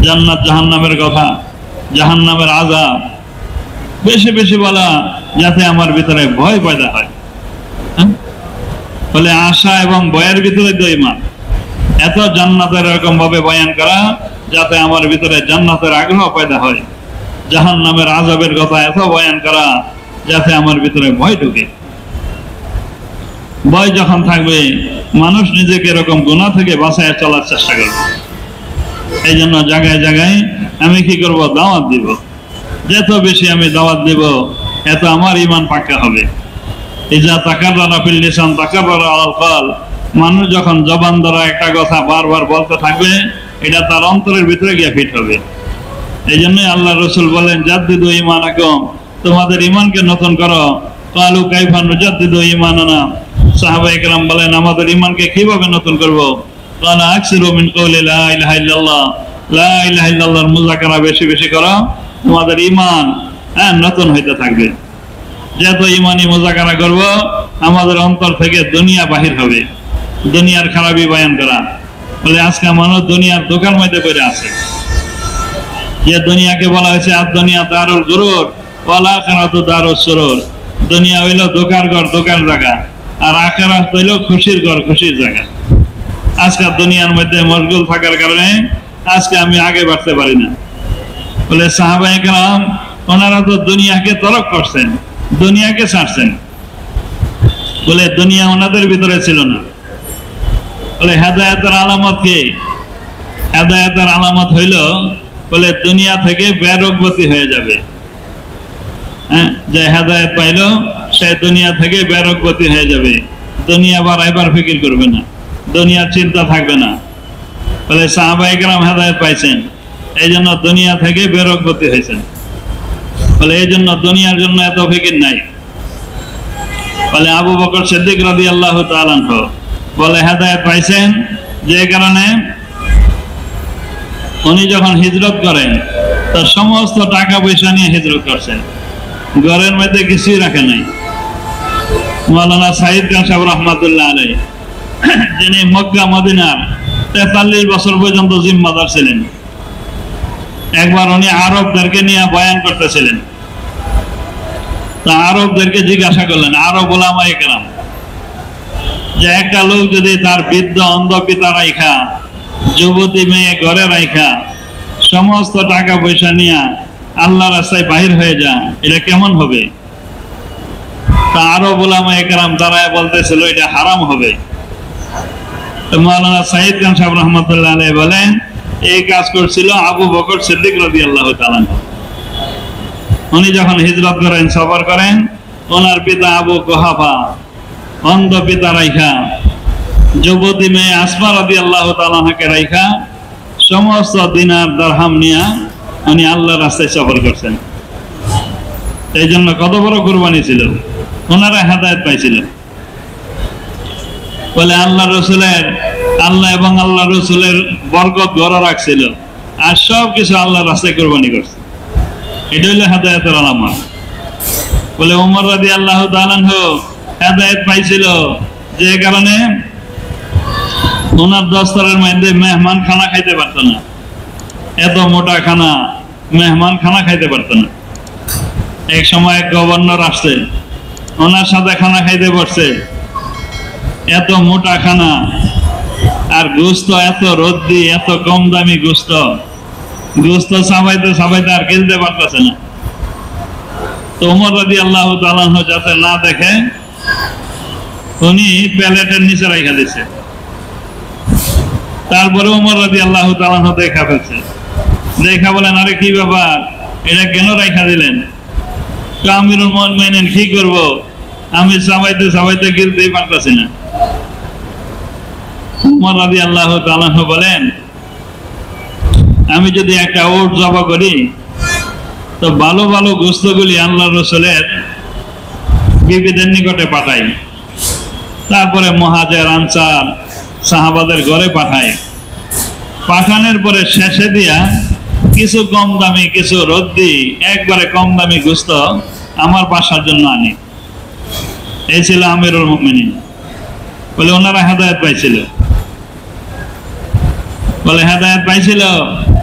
জান্নাত জাহান্নামের কথা, জাহান্নামের আযাব বেশি বেশি বলা, যাতে আমার ভিতরে ভয় পয়দা হয়। বলে আশা এবং ভয়ের ভিতরে তো ঈমান। এত জান্নাতের এরকম ভাবে বয়ান করা, যাতে আমার ভিতরে জান্নাতের আগ্রহ পয়দা হয়। জাহান্নামের আযাবের কথা এত বয়ান করা, যাতে আমার ভিতরে ভয় ঢুকে। ভয় যখন থাকবে, মানুষ নিজেকে এরকম গুনাহ থেকে বাঁচায় চলার চেষ্টা করবে। এই জন্য জায়গায় জায়গায় আমি কি করব? দাওয়াত দিব। যত বেশি আমি দাওয়াত দিব, এত আমার ঈমান পাক্কা হবে। ইজা তাকাররারা ফিল লিসান তাকাররারা আলাল কলব। মানুষ যখন জবান দ্বারা একটা কথা বারবার বলতে থাকবে, এটা তার অন্তরের ভিতরে গিয়ে ফিট হবে। এই জন্যই আল্লাহ রাসূল বলেন, জাদ্দিদু ঈমানাকুম, তোমাদের ঈমানকে নতুন করো। ক্বালু কাইফা নুজাদ্দিদু ঈমানানা। সাহাবায়ে কেরাম বলেন, আমাদের ঈমানকে কিভাবে নতুন করব? ক্বালা আকসিরু মিন কওলি লা ইলাহা ইল্লাল্লাহ। লা ইলাহা ইল্লাল্লাহর মুযাকারা বেশি বেশি করো, তোমাদের ঈমান নতুন হইতে থাকবে। যত ঈমানি মুযাকারা করব, আমাদের অন্তর থেকে দুনিয়া বাহির হবে। দুনিয়ার খারাপি বয়ান করা। বলে আজকে মানুষ দুনিয়ার দোকান মধ্যে পড়ে আছে। যে দুনিয়াকে বলা হয়েছে আর দুনিয়া দারুল গুরুর ওয়াল আখিরাতু দারুস সুরুর। দুনিয়া হইল দোকান ঘর, দোকান জায়গা, আর আখিরাত হইল খুশির ঘর, খুশির জায়গা। আজকে দুনিয়ার মধ্যে মশগুল থাকার কারণে আজকে আমি আগে বাড়তে পারি না। বলে সাহাবায়ে কেরাম ওনারা তো দুনিয়াকে তরক করছেন, দুনিয়াকে ছাড়ছেন, বলে দুনিয়া ওনাদের ভিতরে ছিল না। বলে হেদায়েতের আলামত কি? হেদায়েতের আলামত হইল বলে দুনিয়া থেকে বেরোগবতী হয়ে যাবে। হ্যাঁ, যে হেদায়েত পাইল সে দুনিয়া থেকে বেরোগবতী হয়ে যাবে, দুনিয়া বাড়াইবার ফিকির করবে না, দুনিয়ার চিন্তা থাকবে না। বলে সাহাবায়ে কেরাম হেদায়েত পাইছেন, এই জন্য দুনিয়া থেকে বেরোগবতী হয়েছেন। বলে এই জন্য দুনিয়ার জন্য এত ফিকির নাই। বলে আবু বকর সিদ্দিক রাদিয়াল্লাহু তাআলা আনহু বলে হেদায়েত পাইছেন যে কারণে উনি যখন হিজরত করেন তো সমস্ত টাকা পয়সা নিয়ে হিজরত করছেন, ঘরের মধ্যে কিছুই রাখে নাই। মাওলানা সাইদ খান সাহেব রহমাতুল্লাহ আলাইহি যিনি মক্কা মদিনার 43 বছর পর্যন্ত জিম্মাদার ছিলেন, একবার উনি আরবদেরকে নিয়ে বয়ান করতেছিলেন। তা আরবদেরকে জিজ্ঞাসা করলেন, আরব উলামায়ে কেরাম, যে একটা লোক যদি তার বৃদ্ধ অন্ধ পিতা রাইখা, যুবতী মেয়ে ঘরে রাইখা, সমস্ত টাকা পয়সা নিয়ে আল্লাহ রাস্তায় বাহির হয়ে যায়, এটা কেমন হবে? তা আরব উলামায়ে কেরাম দাঁড়ায় বলতেছিল এটা হারাম হবে। মাওলানা সাইদ খান সাহেব রহমাতুল্লাহ আলাইহি বলেন এই কাজ করছিল আবু বকর সিদ্দিক রাদিয়াল্লাহু তাআলা। উনি যখন হিজরত করেন, সফর করেন, ওনার পিতা আবু কুহাফা অন্ধ পিতা রাইখা, যুবতী মেয়ে আসমা রাদিয়াল্লাহু তাআলাকে রাইখা, সমস্ত দিনার দিরহাম নিয়ে উনি আল্লাহর রাস্তায় সফর করছেন। এই জন্য কত বড় কুরবানি ছিল, ওনারা হেদায়েত পাইছিল। বলে আল্লাহ রসুলের, আল্লাহ এবং আল্লাহ রসুলের বরকত গড়া রাখছিল, আর সব কিছু আল্লাহর রাস্তায় কুরবানি করছে। এটা হইল হেদায়েতের আলামত। বলে ওমর রাদিয়াল্লাহু তাআলা আনহু হেদায়েত পাইছিল যে কারণে ওনার দস্তরের মধ্যে মেহমান খানা খাইতে পারত না, এত মোটা খানা, মেহমান খানা খাইতে পারত না। এক সময় গভর্নর আসছে, ওনার সাথে খানা খাইতে বসছে, এত মোটা খানা, আর গোস্ত এত রদ্দি, এত কম দামি গোস্ত, গোস্ত সাবাইতে সাবাইতে আর খেলতে পারতেছে না। তো ওমর রাদিয়াল্লাহু তাআলা আনহু যাতে না দেখে উনি প্লেটের নিচে রাখা দিছে। তারপরে ওমর রাদিয়াল্লাহু তাআলা আনহু দেখা ফেলছে, দেখা বলেন আরে কি ব্যাপার, এটা কেন রাখা দিলেন? আমিরুল মুমিনিন কি করব, আমি সাবাইতে সাবাইতে খেলতেই পারতেছি না। ওমর রাদিয়াল্লাহু তাআলা আনহু বলেন আমি যদি একটা উট জবাই করি তো ভালো ভালো গোশতগুলি আল্লাহর রাসূলের বিবিদের নিকটে পাঠাই, তারপরে মুহাজির আনসার সাহাবাদের ঘরে পাঠাই, পাঠানোর পরে শেষে দিয়া কিছু কম দামি, কিছু রদ্দি, একবারে কম দামি গোশত আমার বাসার জন্য আনি। এই ছিল আমিরুল মুমিনিন। বলে ওনারা হেদায়েত পাইছিল। বলে হেদায়েত পাইছিল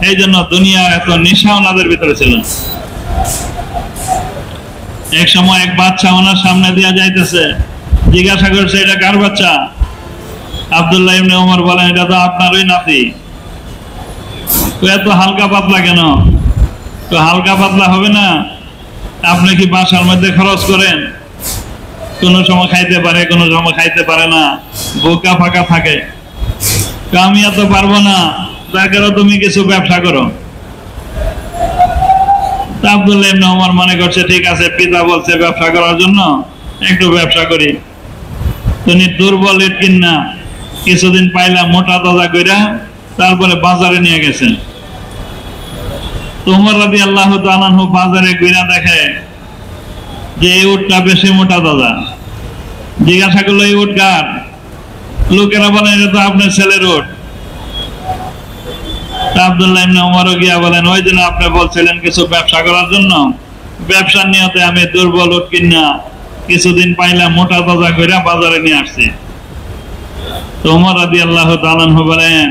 এই জন্য দুনিয়ার এত নেশা ওনাদের ভিতরে ছিল। এক সময় এক বাচ্চা ওনার সামনে দিয়া যাইতেছে, জিজ্ঞাসা করছে এটা কার বাচ্চা? আব্দুল্লাহ ইবনে ওমর বলেন এটা তো আপনারই নাতি। তো এত হালকা পাতলা কেন? তো হালকা পাতলা হবে না, আপনি কি বাসার মধ্যে খরচ করেন? কোনো সময় খাইতে পারে, কোনো সময় খাইতে পারে না, বোকা ফাঁকা থাকে। আমি এত পারবো না, তারপরে তুমি কিছু ব্যবসা করো। আব্দুল্লাহ ইবনে ওমর মনে করছে ঠিক আছে, পিতা বলছে ব্যবসা করার জন্য, একটু ব্যবসা করি। তুমি দুর্বল ইট কিনা কিছুদিন পাইলাম মোটা তাজা কইরা, তারপরে বাজারে নিয়ে গেছেন। ওমর রাদিয়াল্লাহু তাআলা আনহু বাজারে ঘুরে দেখে যে এই উটটা বেশি মোটা তাজা। জিজ্ঞাসা করলো এই উট কার? লোকেরা বলে এটা তো আপনার ছেলের উট। আব্দুল্লাহ ইবনে ওমরও গিয়া বলেন ওই দিন আপনি বলছিলেন কিছু ব্যবসা করার জন্য, ব্যবসার নিয়তে আমি দুর্বল উট কিনা কিছুদিন পাইলাম মোটা তাজা কইরা বাজারে নিয়ে আসছি। তো ওমর রাদিয়াল্লাহু তাআলা আনহু বলেন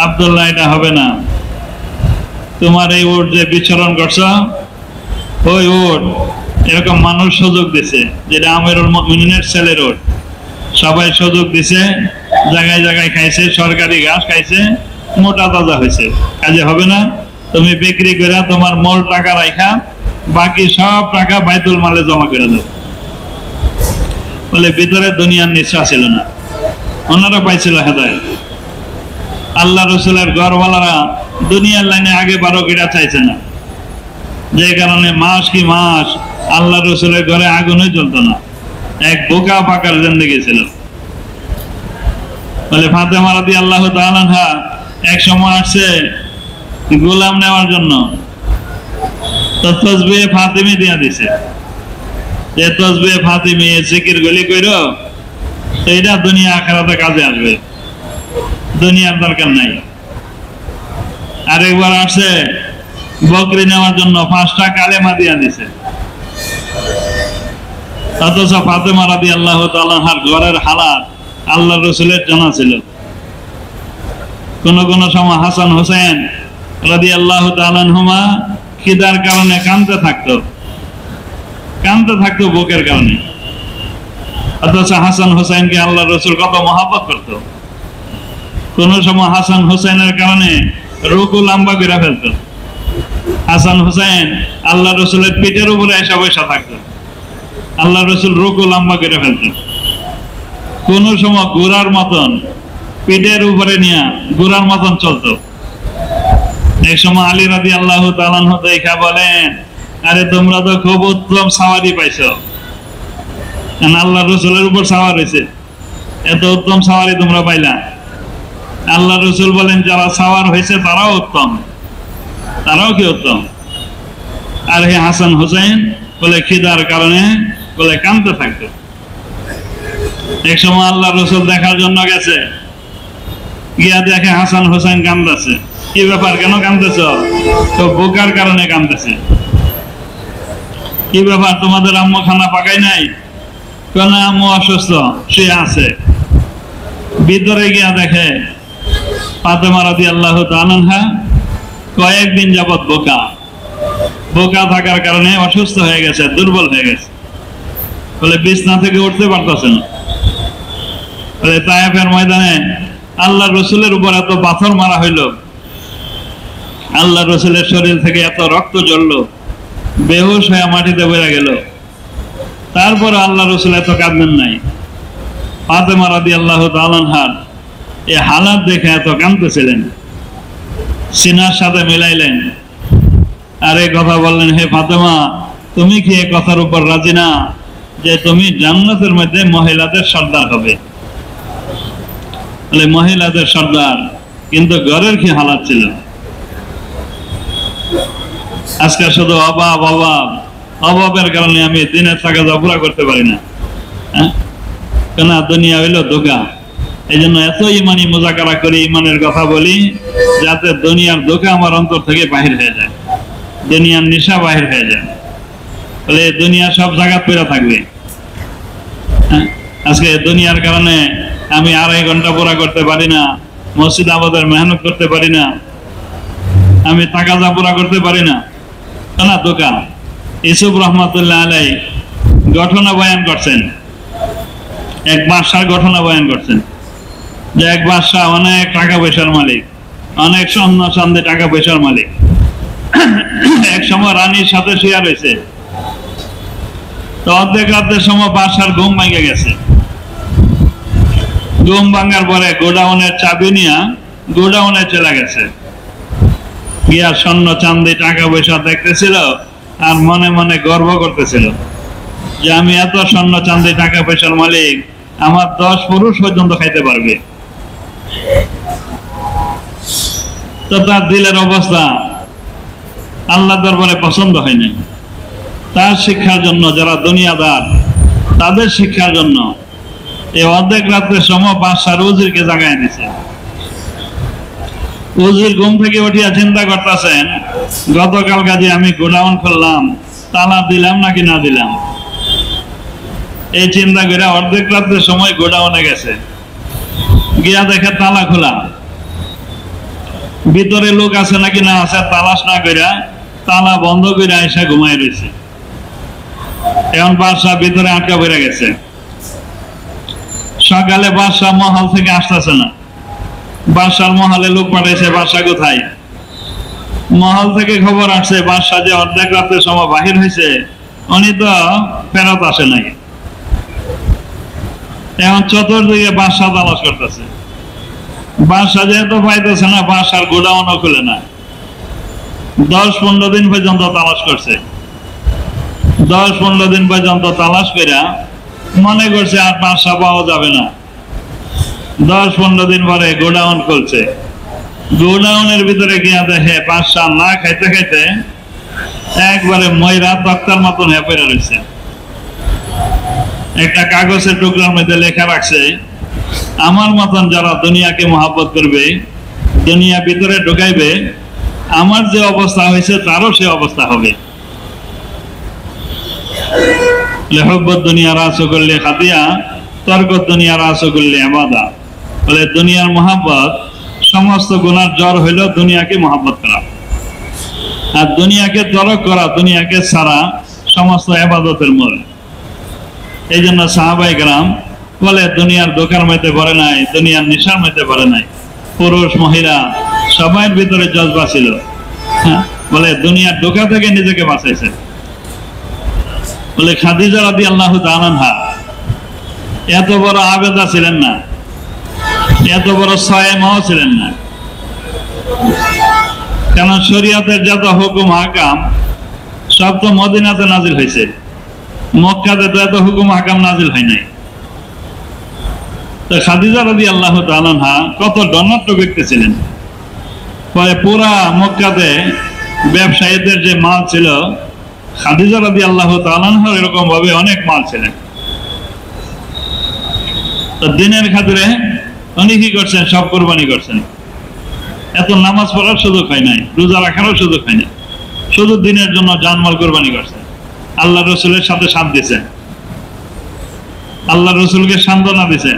আব্দুল্লাহ এটা হবে না, তোমার এই উট যে বিচরণ করছো ওই উট এরকম মানুষ সুযোগ দিছে, যেটা আমিরুল মুমিনিনের ছেলের উট, সবাই সুযোগ দিছে জায়গায় জায়গায় খাইছে, সরকারি ঘাস খাইছে, মোটা তাজা হয়েছে। কাজে হবে না, তুমি বিক্রি করে তোমার মূল টাকা রাখা বাকি সব টাকা বাইতুল মালে জমা করে দাও। বলে ভিতরে দুনিয়ার নিঃশ্বাস ছিল না, ওনারা পাইছিল হেদায়েত। আল্লাহ রসুলের ঘরওয়ালারা দুনিয়ার লাইনে আগে 12 গিরা চাইছে না, যে কারণে মাস কি মাস আল্লাহ রসুলের ঘরে আগুনই জ্বলতো না, এক বোকা পাকার জিন্দেগি ছিল। বলে ফাতেমা রাদিয়াল্লাহু তাআলা আনহা এক সময় আসছে গোলাম নেওয়ার জন্য, তো তসবিহে ফাতিমি দিয়া দিছে, যে তসবিহে ফাতিমি জিকির গুলি কইরো, তো এটা দুনিয়া আখিরাতে কাজে আসবে, দুনিয়ার দরকার নাই। আরেকবার আসছে বকরি নেওয়ার জন্য 5টা কালেমা দিয়া দিছে, অথচ ফাতেমা রাদিয়াল্লাহু তাআলা আনহার ঘরের হালাত আল্লাহ রসুলের জানা ছিল। কোন কোন সময় হাসান হোসেন রাদিয়াল্লাহু তাআলা আনহুমা খিদার কারণে কাঁদতে থাকতো বুকের কারণে, অথচ হাসান হোসেনকে আল্লাহ রসুল কত মহব্বত করত। কোন সময় হাসান হোসেনের কারণে রুকু লম্বা করে ফেলত। হাসান হোসেন আল্লাহ রসুলের পিঠের উপরে এসে বসে থাকতো, আল্লাহ রসুল রুকু লম্বা করে ফেলত। কোন সময় ঘোড়ার মতন পিঠের উপরে নিয়ে ঘোড়ার মতন চলতো। এক সময় আলী রাদিয়াল্লাহু তাআলা আনহু দেখা বলেন, আরে তোমরা তো খুব উত্তম সাওয়ারি পাইছো, আল্লাহ রসুলের উপর সাওয়ার হয়েছে, এত উত্তম সাওয়ারি তোমরা পাইলা। আল্লাহ রসুল বলেন, যারা সাওয়ার হয়েছে তারাও উত্তম, তারাও কি উত্তম। আর হে হাসান হোসেন বলে খিদার কারণে বলে কাঁদতে থাকতো। এক সময় আল্লাহ রসুল দেখার জন্য গেছে, গিয়া দেখে হাসান হোসেন কাঁদতেছে। কি ব্যাপার, কেন কাঁদতেছ? তো বোকার কারণে কাঁদতেছে। কি ব্যাপার, তোমাদের আম্মু খানা পাকাই নাই? কেন? আম্মু অসুস্থ, সে আছে। ভিতরে গিয়া দেখে ফাতেমা রাদিয়াল্লাহু তাআলা আনহা কয়েকদিন যাবৎ বোকা থাকার কারণে অসুস্থ হয়ে গেছে, দুর্বল হয়ে গেছে। বলে বিছনা থেকে উঠতে পারতেছে না। বলে তায়েফের ময়দানে আল্লাহ রসুলের উপর এত পাথর মারা হইল, আল্লাহ রসুলের শরীর থেকে এত রক্ত ঝরলো, বেহুশ হয়ে মাটিতে বেড়ে গেল, তারপর আল্লাহ রসুল এত কাঁদবেন নাই। ফাতেমা রাদিয়াল্লাহু তাআলা আনহার এই হালাত দেখে এত কাঁদতেছিলেন। সিনার সাথে মিলাইলেন আর এই কথা বললেন, হে ফাতেমা, তুমি কি এই কথার উপর রাজি না যে তুমি জান্নাতের মধ্যে মহিলাদের সর্দার হবে? বলে মহিলাদের সর্দার, কিন্তু ঘরের কি হালাত ছিল। আজকে শুধু অভাবের কারণে আমি দিনের টাকা পুরা করতে পারি না। কেন? দুনিয়া হইল ধোঁকা। এই জন্য এত ইমানি মুজাকারা করি, ইমানের কথা বলি, যাতে দুনিয়ার ধোঁকা আমার অন্তর থেকে বাহির হয়ে যায়, দুনিয়ার নেশা বাহির হয়ে যায়। বলে দুনিয়া সব জায়গা পেরা থাকবে। আজকে দুনিয়ার কারণে আমি 2.5 ঘন্টা পুরা করতে পারি না, মসজিদ আবাদের মেহনত করতে পারি না, আমি তাকাজা পুরা করতে পারি না, না দোকান। ইউসুফ রহমতুল্লাহ আলাইহি ঘটনা বয়ান করছেন, এক বাদশার ঘটনা বয়ান করছেন, যে এক বাদশা অনেক টাকা পয়সার মালিক, অনেক স্বর্ণ চাঁদে টাকা পয়সার মালিক। এক সময় রানীর সাথে শুয়ে রয়েছে, তো অর্ধেক রাতের সময় বাদশার ঘুম ভেঙে গেছে। ঘুম ভাঙার পরে গোডাউনের চাবি নিয়ে গোডাউনে চলে গেছে, গিয়া স্বর্ণ চাঁদি টাকা পয়সা দেখতেছিল আর মনে মনে গর্ব করতেছিল যে আমি এত স্বর্ণ চাঁদি টাকা পয়সার মালিক, আমার 10 পুরুষ পর্যন্ত খাইতে পারবে। তো তার দিলের অবস্থা আল্লাহ দরবারে পছন্দ হয় নাই। তার শিক্ষার জন্য, যারা দুনিয়াদার তাদের শিক্ষার জন্য এই অর্ধেক রাত্রের সময় বাদশার উজিরকে জাগায় দিছে। উজির ঘুম থেকে উঠিয়া চিন্তা করতেছেন, গতকাল কাজে আমি গোডাউন খুললাম, তালা দিলাম নাকি না দিলাম। এই চিন্তা করে অর্ধেক রাত্রের সময় গোডাউনে গেছে, গিয়া দেখে তালা খোলা, ভিতরে লোক আছে নাকি না আছে তালাশ না করে তালা বন্ধ করে এসে ঘুমাই রয়েছে। এখন বাদশা ভিতরে আটকা পড়ে গেছে। সকালে বাদশাহ মহল থেকে আসতেছে না, বাদশার মহলে লোক পাঠাইছে, বাদশাহ কোথায়? মহল থেকে খবর আসছে বাদশাহ যে অর্ধেক রাতের সময় বাহির হয়েছে, উনি তো ফেরত আসে নাই। এখন চতুর্দিকে বাদশাহ তালাশ করতেছে, বাদশাহ যেহেতু পাইতেছে না, বাদশার গোডাউনও খুলে না। 10-15 দিন পর্যন্ত তালাশ করছে, 10-15 দিন পর্যন্ত তালাশ কইরা মনে করছে আর বাদশাহ পাওয়া যাবে না। 10-15 দিন পরে গোডাউন খুলছে, গোডাউনের ভিতরে গিয়া দেখে বাদশাহ না খাইতে খাইতে একবারে ময়রা তক্তার মতন হয়ে পড়ে রয়েছে। একটা কাগজের টুকরার মধ্যে লেখা রাখছে, আমার মতন যারা দুনিয়াকে মহব্বত করবে, দুনিয়া ভিতরে ঢুকাইবে, আমার যে অবস্থা হয়েছে তারও সে অবস্থা হবে। লেহব্বত দুনিয়া রাসু করলে খাতিয়া, তর্কত দুনিয়া রাসু করলে ইবাদা। বলে দুনিয়ার মহব্বত সমস্ত গুনার জড় হইল দুনিয়াকে মহব্বত করা, আর দুনিয়াকে তরক করা, দুনিয়াকে ছাড়া সমস্ত ইবাদতের মূল। এই জন্য সাহাবায়ে কেরাম বলে দুনিয়ার দোকার মধ্যে পড়ে নাই, দুনিয়ার নেশার মধ্যে পড়ে নাই, পুরুষ মহিলা সবাই ভিতরে জজবা ছিল। বলে দুনিয়ার দোকা থেকে নিজেকে বাঁচাইছে। বলে খাদিজা রাদিয়াল্লাহু তাআলা আনহা এত বড় আবেদা ছিলেন না, এত বড় সায়েমাও ছিলেন না, কারণ শরীয়তের যত হুকুম হাকাম সব তো মদিনাতে নাজিল হয়েছে, মক্কাতে তো এত হুকুম হাকাম নাজিল হয় নাই। তো খাদিজা রাদিয়াল্লাহু তাআলা আনহা কত ধনাঢ্য ব্যক্তি ছিলেন। পরে পুরা মক্কাতে ব্যবসায়ীদের যে মাল ছিল, খাদিজা রাদিয়াল্লাহু তাআলা আনহার এরকম ভাবে অনেক মাল ছিলেন। তো দিনের খাতিরে উনি কি করছেন? সব কুরবানি করছেন। এত নামাজ পড়ার সুযোগ হয় নাই, রোজা রাখারও সুযোগ হয় নাই, শুধু দিনের জন্য জানমাল কুরবানি করছেন। আল্লাহ রসুলের সাথে সাথ দিয়েছেন, আল্লাহ রসুলকে সান্ত্বনা দিয়েছেন।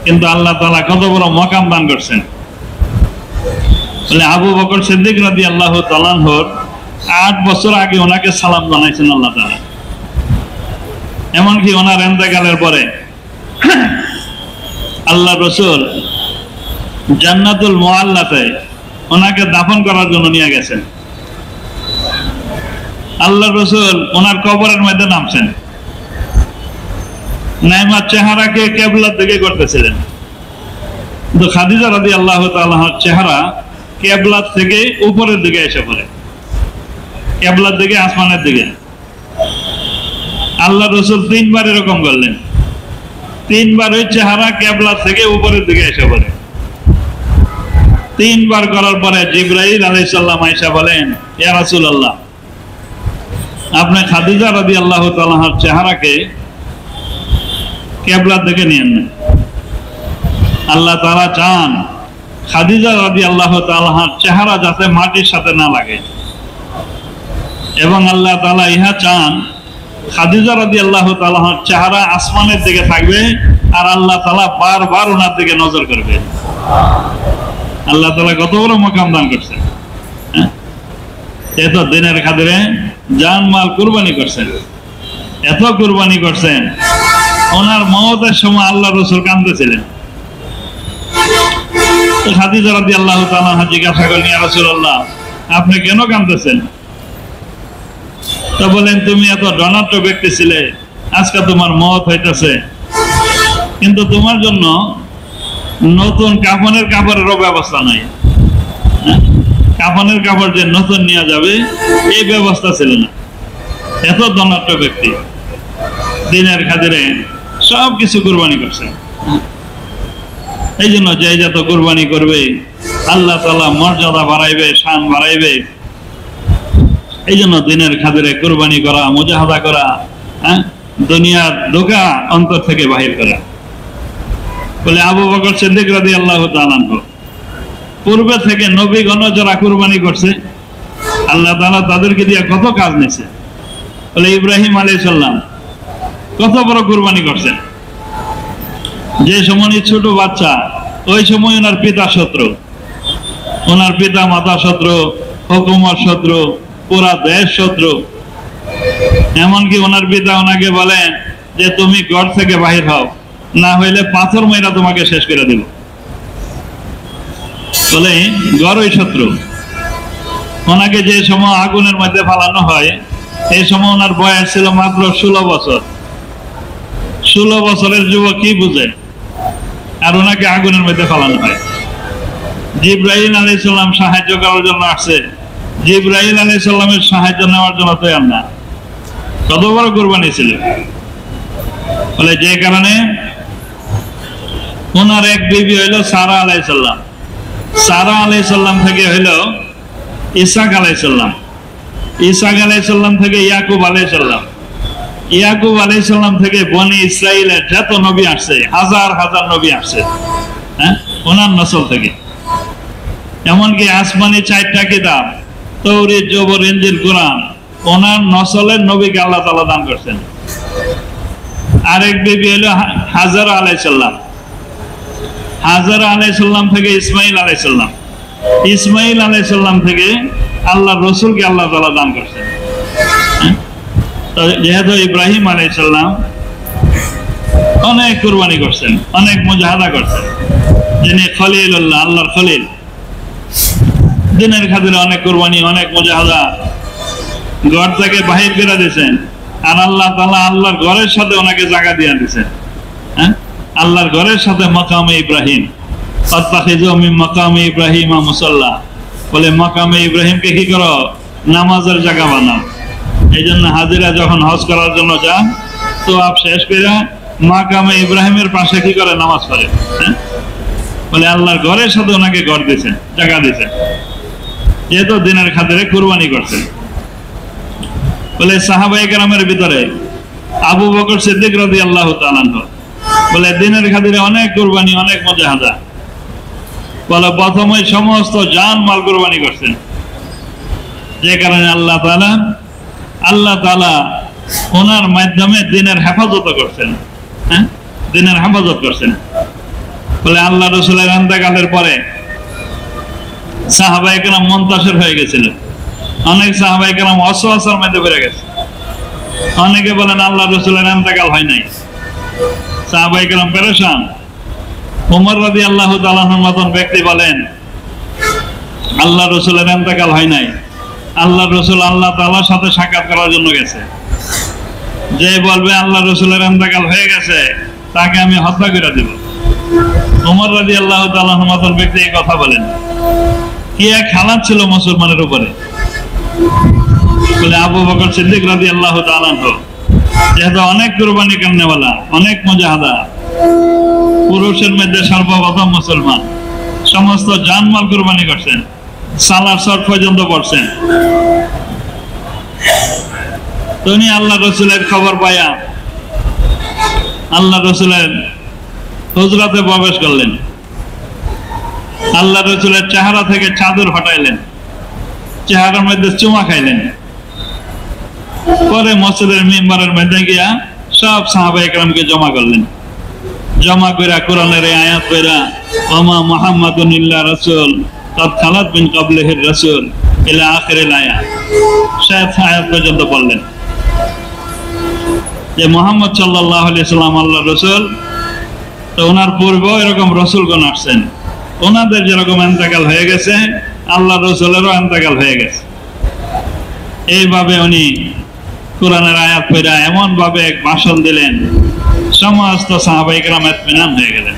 কিন্তু আল্লাহ তাআলা কত বড় মকাম দান করছেন। বলে আবু বকর সিদ্দিক রাদিয়াল্লাহু তাআলা আনহুর 8 বছর আগে ওনাকে সালাম জানাইছেন আল্লাহ তাআলা। এমনকি ওনার ইন্তেকালের পরে আল্লাহ রসুল জান্নাতুল মুআল্লাতে ওনাকে দাফন করার জন্য নিয়ে গেছেন। আল্লাহ রসুল ওনার কবরের মধ্যে নামছেন, নাইমার চেহারাকে কিবলার দিকে করতেছিলেন। তো খাদিজা রাদিয়াল্লাহু তাআলা আনহার চেহারা কিবলার থেকে উপরের দিকে এসে পড়ে, কিবলার দিকে, আসমানের দিকে। আল্লাহ রসুল 3 বার এরকম করলেন, 3 বার ওই চেহারা কিবলার থেকে উপরের দিকে এসে পড়ে। 3 বার করার পরে জিবরাইল আলাইহিস সালাম আয়েশা বলেন, ইয়া রাসূলুল্লাহ, আপনি খাদিজা রাদিয়াল্লাহু তাআলা আনহার চেহারাকে কিবলার দিকে নিয়েন না। আল্লাহ তাআলা চান খাদিজা রাদিয়াল্লাহু তাআলা আনহার চেহারা যাতে মাটির সাথে না লাগে, এবং আল্লাহ তাআলা ইহা চান খাদিজা রাদিয়াল্লাহু তাআলা আনহার চেহারা আসমানের দিকে থাকবে, আর আল্লাহ তাআলা বারবার ওনার দিকে নজর করবে। আল্লাহ তাআলা কত বড় মাকাম দান করছেন। এত দিনের খাতিরে জান মাল কুরবানি করছেন, এত কুরবানি করছেন। ওনার মওতের সময় আল্লাহ রাসূল কাঁদতেছিলেন। খাদিজা রাদিয়াল্লাহু তাআলা আনহা জিজ্ঞাসা করলেন, ইয়া রাসূলুল্লাহ, আপনি কেন কাঁদতেছেন? তো বলেন, তুমি এত ধনাঢ্য ব্যক্তি ছিলে, আজকে তোমার মওত হইতেছে, কিন্তু তোমার জন্য নতুন কাপড়েরও ব্যবস্থা নাই। কাফনের কাপড় যে নতুন নেওয়া যাবে এই ব্যবস্থা ছিল না। এত ধনাঢ্য ব্যক্তি দিনের খাতিরে সব কিছু কুরবানি করছে। এই জন্য যে যত কুরবানি করবে আল্লাহ তাআলা মর্যাদা বাড়াইবে, শান বাড়াইবে। এই জন্য দিনের খাতিরে কুরবানি করা, মুজাহাদা করা, দুনিয়ার ধোঁকা অন্তর থেকে বাহির করা। বলে আবু বকর সিদ্দিক রাদিয়াল্লাহু তাআলা আনহু পূর্বে থেকে নবীগণ যারা কুরবানি করছে আল্লাহ তাআলা তাদেরকে দিয়ে কত কাজ নিয়েছে। বলে ইব্রাহিম আলাইহিস সালাম কত বড় কুরবানি করছেন। যে সময় ছোট বাচ্চা, ওই সময় ওনার পিতা শত্রু, ওনার পিতা মাতা শত্রু, হুকুমত শত্রু, পুরা দেশ শত্রু। এমনকি ওনার পিতা ওনাকে বলেন, যে তুমি ঘর থেকে বাহির হও, না হইলে পাথর মাইরা তোমাকে শেষ করে দেব। বলে ঘরই শত্রু। ওনাকে যে সময় আগুনের মধ্যে ফালানো হয়, এই সময় ওনার বয়স ছিল মাত্র 16 বছর। 16 বছরের যুবক কি বুঝে? আর ওনাকে আগুনের মধ্যে ফালানো হয়। জিবরাইল আলাইহিস সালাম সাহায্য করার জন্য আসছে, জিবরাইল আলাইহিস সালামের সাহায্য নেওয়ার জন্য তৈরি না। কত বড় কুরবানি ছিল! বলে যে কারণে ওনার এক বিবি হইল সারা আলাইহিস সালাম, সারা আলাইহিস সালাম থেকে হইল ইসাক আলাইহিস সালাম, ইসাক আলাইহিস সালাম থেকে ইয়াকুব আলাইহিস সালাম, ইয়াকুব আলাইহিস সালাম থেকে বনি ইসরাইলের যত নবী আসছে, হাজার হাজার নবী আসছে, হ্যাঁ, ওনার নসল থেকে। এমনকি আসমানি 4টা কিতাব, তৌরাত, জবর, ইনজিল, কোরআন, ওনার নসলের নবীকে আল্লাহ তাআলা দান করছেন। আরেক বিবি হলো হাজারা আলাইহিস সালাম, হাজারা আলাইহিস সালাম থেকে ইসমাইল আলাইহিস সালাম, ইসমাইল আলাইহিস সালাম থেকে আল্লাহ রসুলকে আল্লাহ তাআলা দান করছেন। তো যেহেতু ইব্রাহিম আলাইহিস সালাম অনেক কুরবানি করছেন, অনেক মুজাহাদা করছেন, যিনি খলিলুল্লাহ, আল্লাহর খলিল, দিনের খাতিরে অনেক কুরবানি, অনেক মুজাহাদা, ঘর থেকে বাহির করে দিয়েছেন। আর আল্লাহ তাআলা আল্লাহর ঘরের সাথে ওনাকে জায়গা দিয়ে দিয়েছেন। হ্যাঁ, আল্লাহর ঘরের সাথে মাকামে ইব্রাহিম, ফাত্তাখিযু মিন মাকামে ইব্রাহিম মুসাল্লা, বলে মাকামে ইব্রাহিমকে কি করো? নামাজের জায়গা বানাও। এই জন্য হাজিরা যখন হজ করার জন্য যান, তো আপ শেষ করে মাকামে ইব্রাহিমের পাশে কি করে? নামাজ পড়ে। হ্যাঁ, বলে আল্লাহর ঘরের সাথে ওনাকে ঘর দিয়েছেন, জায়গা দিয়েছেন, যেহেতু দিনের খাতিরে কুরবানি করছেন। বলে সাহাবায়ে কেরামের ভিতরে আবু বকর সিদ্দিক রাদিয়াল্লাহু তাআলা আনহু বলে দিনের খাতিরে অনেক কুরবানি, অনেক মুজাহাদা। বলে প্রথমে সমস্ত জান মাল কুরবানি করছেন, যে কারণে আল্লাহ তাআলা ওনার মাধ্যমে দিনের হেফাজত করছেন। হ্যাঁ, দিনের হেফাজত করছেন। বলে আল্লাহ রাসূলের ইন্তেকালের পরে সাহাবায়ে কেরাম মুনতাশির হয়ে গেছিল, অনেক সাহাবায়ে কেরাম ওয়াসওয়াসার মধ্যে পড়ে গেছে। অনেকে বলেন আল্লাহ রাসূলের ইন্তেকাল হয় নাই, সাহাবায়ে কেরাম পেরেশান। ওমর রাদিয়াল্লাহু তাআলা আনহুর মতন ব্যক্তি বলেন আল্লাহ রাসূলের ইন্তেকাল হয় নাই, আল্লাহ রাসূল আল্লাহ তাআলার সাথে সাক্ষাৎ করার জন্য গেছে। যে বলবে আল্লাহ রাসূলের ইন্তেকাল হয়ে গেছে, তাকে আমি হত্যা করে দেব। ওমর রাদিয়াল্লাহু তাআলা আনহুর মতন ব্যক্তি এই কথা বলেন। কি এক হালাত ছিল মুসলমানের উপরে! বলে আবু বকর সিদ্দিক রাদিয়াল্লাহু তাআলা আনহু যেহেতু অনেক কুরবানি করনেওয়ালা, অনেক মুজাহাদা, পুরুষের মধ্যে সর্বপ্রথম মুসলমান, সমস্ত জানমাল কুরবানি করছেন, সালার শট পর্যন্ত পড়ছেন। তিনি আল্লাহ রসুলের খবর পাইয়া আল্লাহ রসুলের হুজরাতে প্রবেশ করলেন। আল্লাহ রসুলের চেহারা থেকে চাদর হটাইলেন, চেহারার মধ্যে চুমা খাইলেন। পরে মসজিদের মিম্বারের মধ্যে গিয়া সব সাহাবায়ে কেরামকে জমা করলেন। জমা কইরা কোরআনের এই আয়াত কইরা ওমা মুহাম্মাদুন ইল্লা রাসূল কাদ খালাত মিন ক্বাবলিহির রাসূল ইলা আখিরিল আয়াত, শেষ আয়াত পর্যন্ত বললেন যে মুহাম্মদ সাল্লাল্লাহু আলাইহি সাল্লাম আল্লাহর রাসূল। তো ওনার পূর্বেও এরকম রাসূলগণ আসছেন, ওনাদের যেরকম ইন্তেকাল হয়ে গেছে, আল্লাহর রাসূলেরও ইন্তেকাল হয়ে গেছে। এইভাবে উনি কোরআনের আয়াত পড়া এমন ভাবে এক ভাষণ দিলেন, সমস্ত সাহাবায়ে কেরাম ইতমিনান হয়ে গেলেন,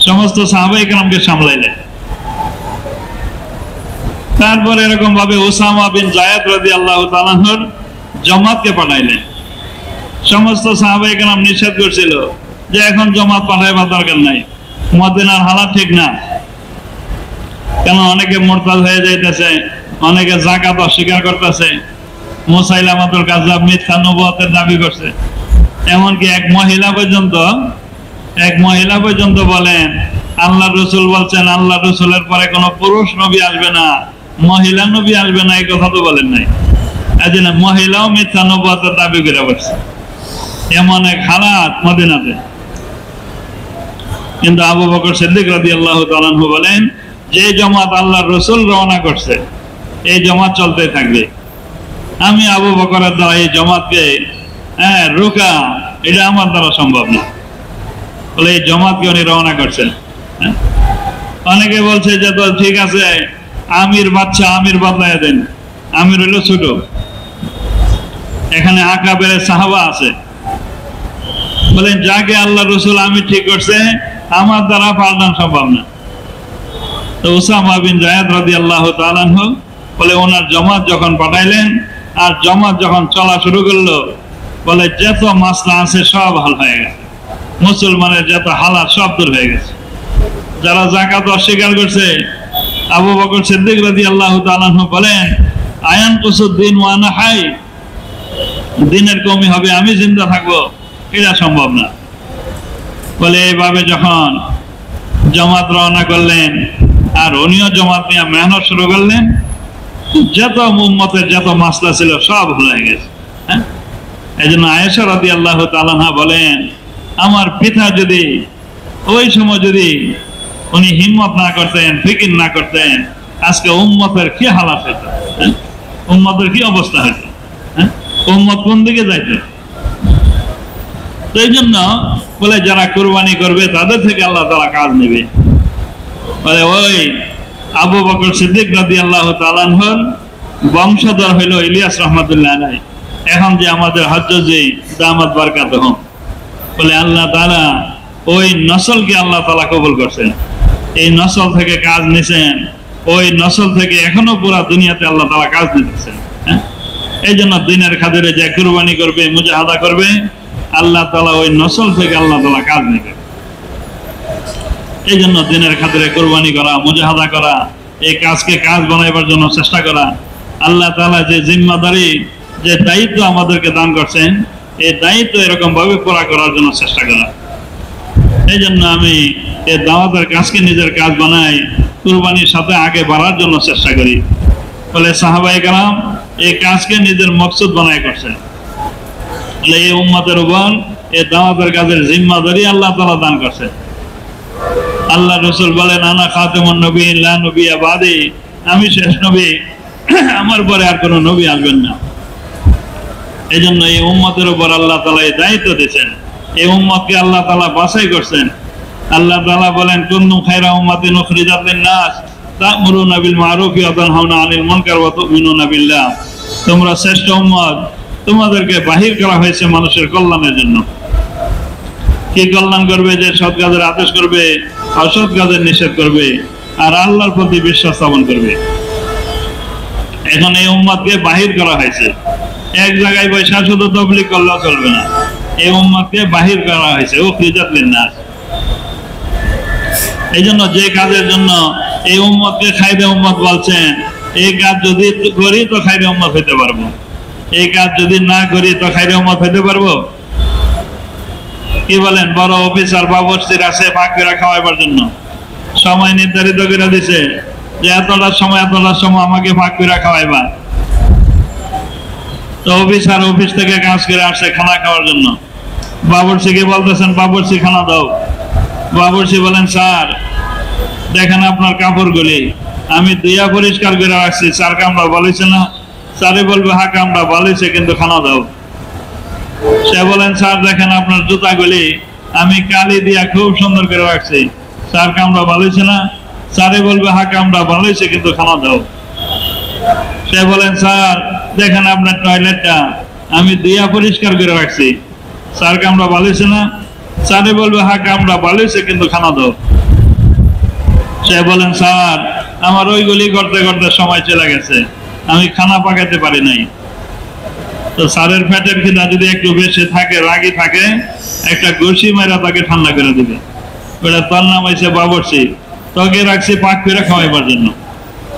সমস্ত সাহাবায়ে কেরামকে সামলাইলেন। তারপর এরকম ভাবে উসামা বিন যায়েদ রাদিয়াল্লাহু তাআলা আনহুর জামাতকে পাঠাইলেন। সমস্ত সাহাবায়ে কেরাম নিষেধ করছিল যে এখন জামাত পাঠাইবার দরকার নাই, মদিনার হালাত ঠিক না, কেন অনেকে মুরতাদ হয়ে যাইতেছে, অনেকে যাকাত অস্বীকার করতেছে, মুসাইলামাতুল কাযযাব মিথ্যা নবুয়তের দাবি করছে। এমনকি এক মহিলা পর্যন্ত বলেন আল্লাহ রাসূল বলছেন আল্লাহ রাসূলের পরে কোনো পুরুষ নবী আসবে না, মহিলা নবী আসবে না, এই কথা তো বলেন নাই। এজন্য মহিলাও মিথ্যা নবুয়তের দাবি করে বসছে। এমন এক হালাত মদিনাতে। কিন্তু আবু বকর সিদ্দিক রাদিয়াল্লাহু তাআলা আনহু বলেন যে জামাত আল্লাহর রাসূল রওনা করছে, এই জামাত চলতে থাকবে। আমি আবু বকরের দ্বারা এই জামাতকে রোকা, এটা আমার দ্বারা সম্ভব না। বলে এই জমাতকে উনি রওনা করছেন। অনেকে বলছে যে তো ঠিক আছে, আমির বাচ্চা, আমির বদলায় দেন, আমির হইলো ছোট, এখানে আকাবের সাহাবা আছে। বলেন যাকে আল্লাহ রসুল আমির ঠিক করছে, আমার দ্বারা পাল্টান সম্ভব না। তো উসামা বিন যায়েদ রাদিয়াল্লাহু তাআলা আনহু বলে ওনার জমাত যখন পাঠাইলেন, আর জমাত যখন চলা শুরু করলো, বলে যত মাসলা আছে সব হাল হয়ে গেছে, মুসলমানের যত হালাত সব দূর হয়ে গেছে। যারা যাকাত অস্বীকার করছে, আবু বকর সিদ্দিক রাদিয়াল্লাহু তাআলা আনহু বলেন আয়ান কুসুদ্দিন ওয়া আনা হাই, দিনের কমি হবে আমি জিন্দা থাকবো, এটা সম্ভব না। বলে এইভাবে যখন জমাত রওনা করলেন, আর উনিও জমাত নিয়ে মেহনত শুরু করলেন, যত উম্মতের যত মাসলা ছিল সব ভুলে গেছে। এই জন্য আয়েশা রাদিয়াল্লাহু তাআলা আনহা বলেন আমার পিতা যদি ওই সময় যদি উনি হিম্মত না করতেন, ফিকির না করতেন, আজকে উম্মতের কি হালাত হইতো, উম্মতের কি অবস্থা হইতো, উম্মত কোন দিকে যাইতো। তো এই জন্য বলে যারা কুরবানি করবে তাদের থেকে আল্লাহ তাআলা কাজ নেবে। বলে ওই আবু বকর সিদ্দিক রাদিয়াল্লাহু তাআলা আনহুর বংশধর হইল ইলিয়াস রাহমাতুল্লাহ আলাইহি। এখন যে আমাদের হজ্জে দামাত বারকাতুহুম, বলে আল্লাহ তাআলা ওই নসলকে আল্লাহ তাআলা কবুল করছেন, এই নসল থেকে কাজ নিছেন, ওই নসল থেকে এখনো পুরা দুনিয়াতে আল্লাহ তাআলা কাজ নিতেছেন। এই জন্য দিনের খাতিরে যে কুরবানি করবে, মুজাহাদা করবে, আল্লাহ তাআলা ওই নসল থেকে আল্লাহ তাআলা কাজ নেবে। এই জন্য দিনের খাতিরে কুরবানি করা, মুজাহাদা করা, এই কাজকে কাজ বানাইবার জন্য চেষ্টা করা, আল্লাহ তাআলা যে জিম্মাদারি, যে দায়িত্ব আমাদেরকে দান করছেন, এই দায়িত্ব এরকম ভাবে পুরা করার জন্য চেষ্টা করা। এই জন্য আমি এই দাওয়াতের কাজকে নিজের কাজ বানাই, কুরবানির সাথে আগে বাড়ার জন্য চেষ্টা করি। বলে সাহাবায়ে কেরাম এই কাজকে নিজের মকসুদ বানায় করছেন। বলে এই উম্মতের উপর এই দাওয়াতের কাজের জিম্মাদারি আল্লাহ তাআলা দান করছেন। আল্লাহ রসুল বলেন আনা খাতামুন নবিয়্যিন লা নবিয়্যা বাদি, আমি শেষ নবী, আমার পরে আর কোনো নবী আসবেন না। এই জন্য এই উম্মতের উপর আল্লাহ তাআলা এই দায়িত্ব দিয়েছেন, এই উম্মতকে আল্লাহ তাআলা বাছাই করছেন। আল্লাহ তাআলা বলেন কুনতুম খায়রা উম্মাতিন উখরিজাত লিন-নাস তা'মুরুনা বিল মা'রুফি ওয়া তানহাউনা আনিল মুনকার ওয়া তু'মিনুনা বিল্লাহ, তোমরা শ্রেষ্ঠ উম্মত, তোমাদেরকে বাহির করা হয়েছে মানুষের কল্যাণের জন্য। কি কল্যাণ করবে? যে সৎ কাজের আদেশ করবে, অসৎ কাজের নিষেধ করবে, আর আল্লাহর প্রতি বিশ্বাস স্থাপন করবে। এখন এই উম্মতকে বাহির করা হয়েছে, এক জায়গায় বসে শুধু তাবলীগ করলেও চলবে না, এই উম্মতকে বাহির করা হয়েছে উখরিজাত লিন-নাস। এই জন্য যে কাজের জন্য এই উম্মতকে খায়রে উম্মত বলছেন, এই কাজ যদি করি তো খায়রে উম্মত হইতে পারবো, এই কাজ যদি না করি তো খায়রে উম্মত হইতে পারবো? কি বলেন? বড় অফিসার বাবুর্চির আছে ভাগ করে খাওয়াইবার জন্য, সময় নির্ধারিত করে দিছে যে এতটার সময় আমাকে ভাগ করে খাওয়াইবা। তো অফিসার অফিস থেকে কাজ করে আসছে খানা খাওয়ার জন্য, বাবুর্চিকে বলতেছেন বাবুর্চি খানা দাও। বাবুর্চি বলেন স্যার দেখেন আপনার কাপড়গুলি আমি দিয়া পরিষ্কার করে রাখছি, স্যার কামড়া বলেছে না? স্যারে বলবে হ্যাঁ কামড়া বলেছে, কিন্তু খানা দাও। সে বলেন স্যার দেখেন আপনার জুতাগুলি আমি কালি দিয়া খুব সুন্দর করে রাখছি, স্যার কামড়া বলেছে না? স্যারে বলবে হ্যাঁ কামড়া বলেছে, কিন্তু খানা দাও। সে বলেন স্যার দেখেন আপনার টয়লেটটা আমি দিয়া পরিষ্কার করে রাখছি, স্যার কামড়া বলেছে না? স্যারে বলবে হ্যাঁ কামড়া বলেছে, কিন্তু খানা দাও। সে বলেন স্যার আমার ওইগুলি করতে করতে সময় চলে গেছে, আমি খানা পাকাতে পারি নাই। তো স্যারের পেটের খিদা যদি একটু বেশি থাকে, রাগি থাকে, একটা ঘুষি মেরা তাকে ঠান্ডা করে দিবে। ওটা তার নাম হয়েছে বাবুর্চি, তোকে রাখছি পাক করে খাওয়াইবার জন্য।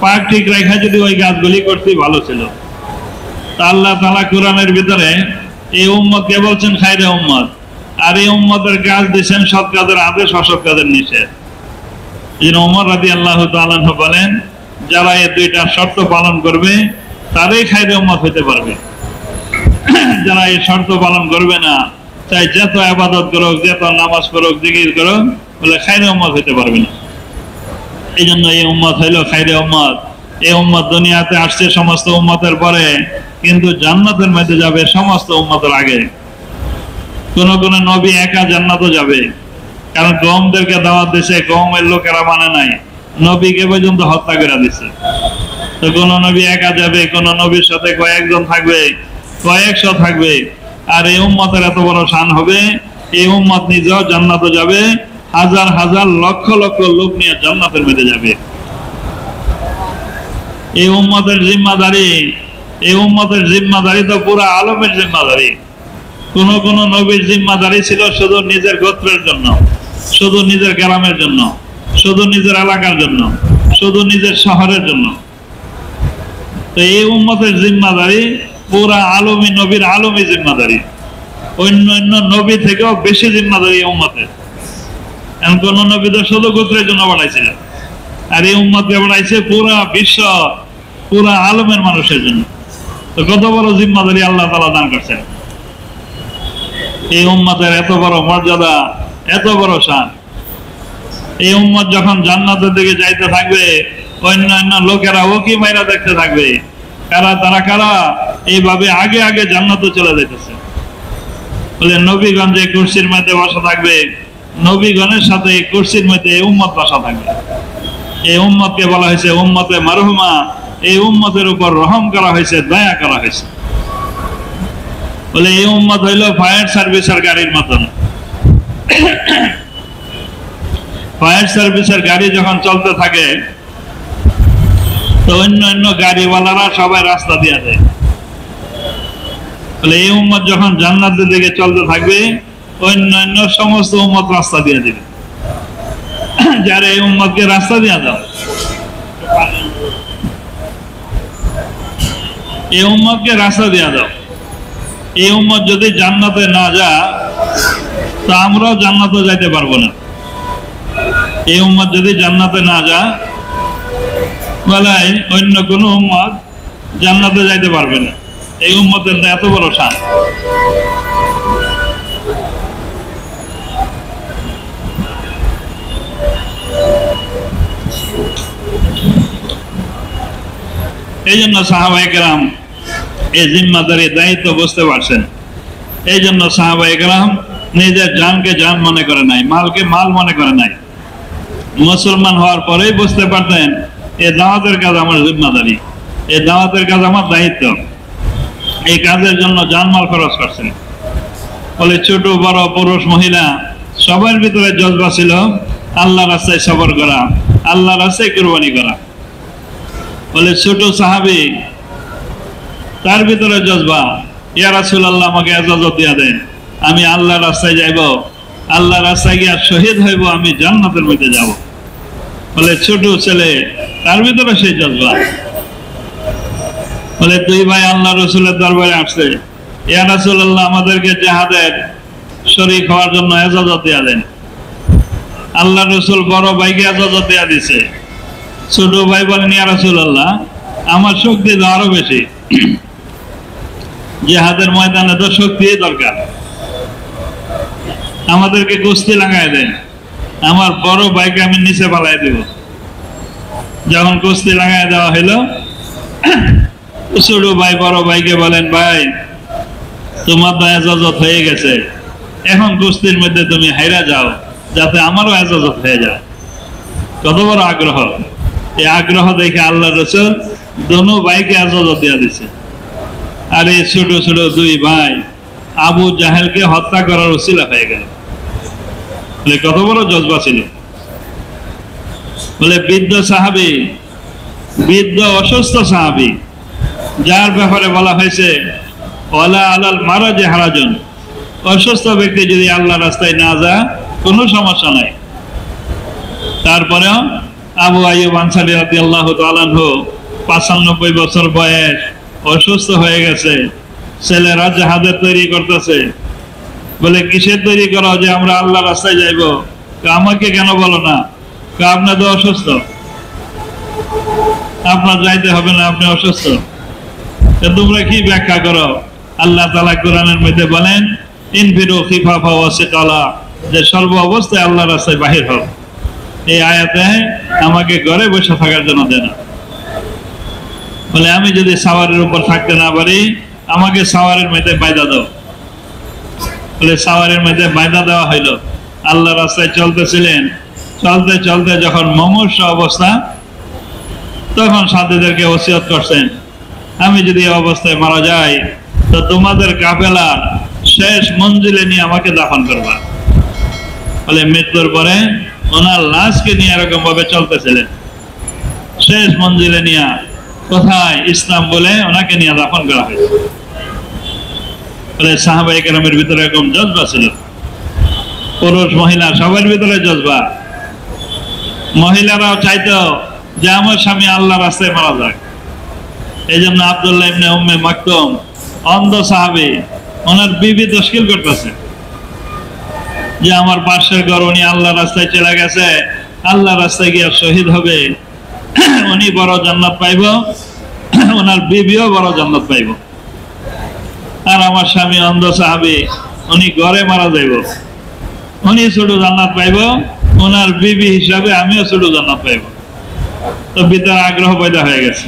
পাক ঠিক রেখা যদি ওই গাছগুলি করতে ভালো ছিল। আল্লাহ তাআলা কোরআনের ভিতরে এই উম্মতকে বলছেন খায়রে উম্মত, আর এই উম্মতের কাজ দিয়েছেন সৎ কাজের আদেশ, অসৎ কাজের নিষেধ। ওমর রাদিয়াল্লাহু তাআলা আনহু বলেন যারা এই দুইটা শর্ত পালন করবে তারাই খায়রে উম্মত হতে পারবে। যারা এই শর্ত পালন করবে না, চাই যত ইবাদত করুক, যত নামাজ পড়ুক, জিকির করুক, বলে খায়রে উম্মত হতে পারবে না। এই জন্য এই উম্মত হইল খায়রে উম্মত। এই উম্মত দুনিয়াতে আসছে সমস্ত উম্মতের পরে, কিন্তু জান্নাতের মধ্যে যাবে সমস্ত উম্মতের আগে। কোন কোন নবী একা জান্নাতে যাবে, কারণ কওমদেরকে দাওয়াত দিছে, কওমের লোকেরা মানে নাই, নবীকে পর্যন্ত হত্যা করে দিছে। তো কোন নবী একা যাবে, কোন নবীর সাথে কয়েকজন থাকবে, কয়েকশো থাকবে। আর এই উম্মতের এত বড় শান হবে, এই উম্মত নিজেও জান্নাতে যাবে, হাজার হাজার লক্ষ লক্ষ লোক নিয়ে জান্নাতের মধ্যে যাবে। এই উম্মতের জিম্মাদারি তো পুরো আলমের জিম্মাদারি। কোন কোন নবীর জিম্মাদারি ছিল শুধু নিজের গোত্রের জন্য, শুধু নিজের গ্রামের জন্য, শুধু নিজের এলাকার জন্য, শুধু নিজের শহরের জন্য। তো এই উম্মতের জিম্মাদারি পুরা আলমী নবীর আলমী জিম্মাদারি, অন্য নবী থেকেও বেশি জিম্মাদারি এই উম্মতের। এমন কোন নবী তো শুধু গোত্রের জন্য বানাইছিলেন, আর এই উম্মতকে বানাইছে পুরা বিশ্ব, পুরা আলমের মানুষের জন্য। তো কত বড় জিম্মাদারি আল্লাহ তাআলা দান করছেন। এই উম্মতের এত বড় মর্যাদা, এত বড় শান। এই উম্মত যখন জান্নাতের দিকে যাইতে থাকবে, অন্যান্য লোকেরা ওকি মাইরা দেখতে থাকবে, তারা কারা এইভাবে আগে আগে জান্নাতে চলে যাইতেছে। বলে নবীগণ যে কুরসির মধ্যে বসা থাকবে, নবীগণের সাথে এই কুরসির মধ্যে এই উম্মত বসা থাকবে। এই উম্মতকে বলা হয়েছে উম্মতে মারহুমা। এই উম্মতের উপর রহম করা হয়েছে, দয়া করা হয়েছে। বলে এই উম্মত হইল ফায়ার সার্ভিসের গাড়ির মতন। ফায়ার সার্ভিসের গাড়ি যখন চলতে থাকে, তো অন্য গাড়িওয়ালারা সবাই রাস্তা দিয়ে দেয়। বলে এই উম্মত যখন জান্নাতের দিকে চলতে থাকবে, অন্য সমস্ত উম্মত রাস্তা দিয়ে দিবে। যারা এই উম্মতকে রাস্তা দিয়ে দাও, এই উম্মতকে রাস্তা দিয়ে দাও। এই উম্মত যদি জান্নাতে না যায়, তো আমরাও জান্নাতে যাইতে পারবো না। এই উম্মত যদি জান্নাতে না যায়, বেলায় অন্য কোন উম্মত জান্নাতে যাইতে পারবে না। এই উম্মতের এত বড় শান। এই জন্য সাহাবায়ে কেরাম এই জিম্মাদারি দায়িত্ব বুঝতে পারছেন। এই জন্য সাহাবায়ে কেরাম নিজের জানকে জান মনে করে নাই, মালকে মাল মনে করে নাই। মুসলমান হওয়ার পরেই বুঝতে পারতেন এই দাওয়াতের কাজ আমার জিম্মাদারি, এই দাওয়াতের কাজ আমার দায়িত্ব। এই কাজের জন্য জানমাল খরচ করছেন। বলে ছোট বড় পুরুষ মহিলা সবার ভিতরে জজবা ছিল আল্লাহ রাস্তায় সবর করা, আল্লাহ রাস্তায় কুরবানি করা। বলে ছোট সাহাবী, তার ভিতরে জজবা, ইয়া রাসূলুল্লাহ আমাকে ইজাজত দিয়া দেন, আমি আল্লাহ রাস্তায় যাইব, আল্লাহ রাস্তায় গিয়ে শহীদ হইব, আমি জান্নাতের মধ্যে যাব। বলে ছোট ছেলে, তার ভিতরে সেই জজবা। বলে দুই ভাই আল্লাহ রসুলের দরবারে আসছে, ইয়া রাসূলুল্লাহ আমাদেরকে জিহাদের শরীক হওয়ার জন্য ইজাজত দিয়া দেন। আল্লাহ রসুল বড় ভাইকে ইজাজত দিয়া দিছে। ছোট ভাই বলেন, ইয়া রাসূলুল্লাহ আমার শক্তি তো আরো বেশি, জিহাদের ময়দানে তো শক্তি দরকার, আমাদেরকে কুস্তি লাগাই দেন, আমার বড় ভাইকে আমি নিচে পালাই দেব। যখন কুস্তি লাগাই দেওয়া হইল, ছোট ভাই বড় ভাইকে বলেন, ভাই তোমার তো ইজাজত হয়ে গেছে, এখন কুস্তির মধ্যে তুমি হাইরা যাও, যাতে আমারও ইজাজত হয়ে যায়। কত বড় আগ্রহ! এই আগ্রহ দেখে আল্লাহ রাসূল দোনো ভাইকে ইজাজত দিয়া দিছে। আর এই ছোট ছোট দুই ভাই আবু জাহেলকে হত্যা করার উসিলা হয়ে গেল। বলে কত বড় জজবা ছিল! বলে বৃদ্ধ সাহাবী, বৃদ্ধ অসুস্থ সাহাবী, যার ব্যাপারে বলা হয়েছে ওয়ালা আলাল মারাজে হারাজন, অসুস্থ ব্যক্তি যদি আল্লাহ রাস্তায় না যায় কোনো সমস্যা নাই। তারপরেও আবু আইয়ুব আনসারী রাদিয়াল্লাহু তাআলা আনহু ৯৫ বছর বয়স, অসুস্থ হয়ে গেছে। ছেলেরা জাহাজের তৈরি করতেছে। বলে কিসের তৈরি করা, যে আমরা আল্লাহ রাস্তায় যাইব? আমাকে কেন বলো না? আপনার তো অসুস্থ, আপনার যাইতে হবে না, আপনি অসুস্থ। তোমরা কি ব্যাখ্যা করো? আল্লাহ তাআলা কোরআনের মধ্যে বলেন ইনফিরু খিফাফা ওয়া সিকালা, যে সর্ব অবস্থায় আল্লাহ রাস্তায় বাহির হও। এই আয়াতে আমাকে ঘরে বসে থাকার জন্য দেন। বলে আমি যদি সাওয়ারের উপর থাকতে না পারি, আমাকে সাওয়ারের মধ্যে বাইদা দাও। বলে সাওয়ারের মধ্যে বাঁধা দেওয়া হইল। আল্লাহ রাস্তায় চলতেছিলেন, চলতে চলতে যখন মুমূর্ষ অবস্থা, তখন সাথীদেরকে ওসিয়ত করছেন, আমি যদি এই অবস্থায় মারা যাই তো তোমাদের কাফেলার শেষ মঞ্জিলে নিয়ে আমাকে দাফন করবা। বলে মৃত্যুর পরে ওনার লাশকে নিয়ে এরকম ভাবে চলতেছিলেন, শেষ মঞ্জিলে নিয়ে কোথায় ইসলাম বলে ওনাকে নিয়ে দাফন করা হয়েছে। বলে সাহাবায়ে কেরামের ভিতরে এরকম জজবা ছিল, পুরুষ মহিলা সবার ভিতরে জজবা। মহিলারাও চাইতো যে আমার স্বামী আল্লাহ রাস্তায় মারা যাক। এই জন্য আব্দুল্লাহ ইবনে উম্মে মাকতুম, অন্ধ সাহাবী, ওনার বিবি তশকিল করতেছে যে আমার পাশের ঘর, উনি আল্লাহ রাস্তায় চলে গেছে, আল্লাহ রাস্তায় গিয়ে শহীদ হবে, উনি বড় জান্নাত পাইব, ওনার বিবিও বড় জান্নাত পাইব। আর আমার স্বামী অন্ধ সাহাবী, উনি ঘরে মারা যাইব, উনি ছোট জান্নাত পাইব, ওনার বিবি হিসাবে আমিও ছোট জান্নাত পাইব। তো ভিতরে আগ্রহ পয়দা হয়ে গেছে,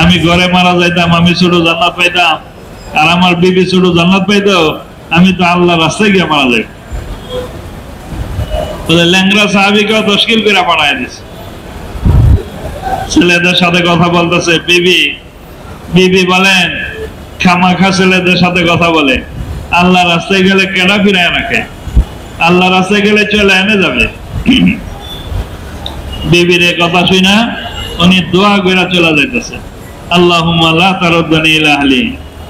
আমি ঘরে মারা যাইতাম, আমি ছোট জান্নাত পাইতাম, আর আমার বিবি ছোট জান্নাত পাইতো, আমি তো আল্লাহ রাস্তায় গিয়ে মারা যাইব। ল্যাংরা সাহাবীকেও তশকিল করে পাঠায় দিছে, ছেলেদের সাথে কথা বলতেছে। বিবি বলেন খামাখা ছেলেদের সাথে কথা বলে, আল্লাহ রাস্তায় গেলে কেডা ফিরায় রাখে, আল্লাহ রাস্তায় গেলে চলে এনে যাবে। বিবির এই কথা শুনা উনি দোয়া করে চলে যাইতেছে, আল্লাহুম্মা লা তারুদ্দানি ইলা আহলি,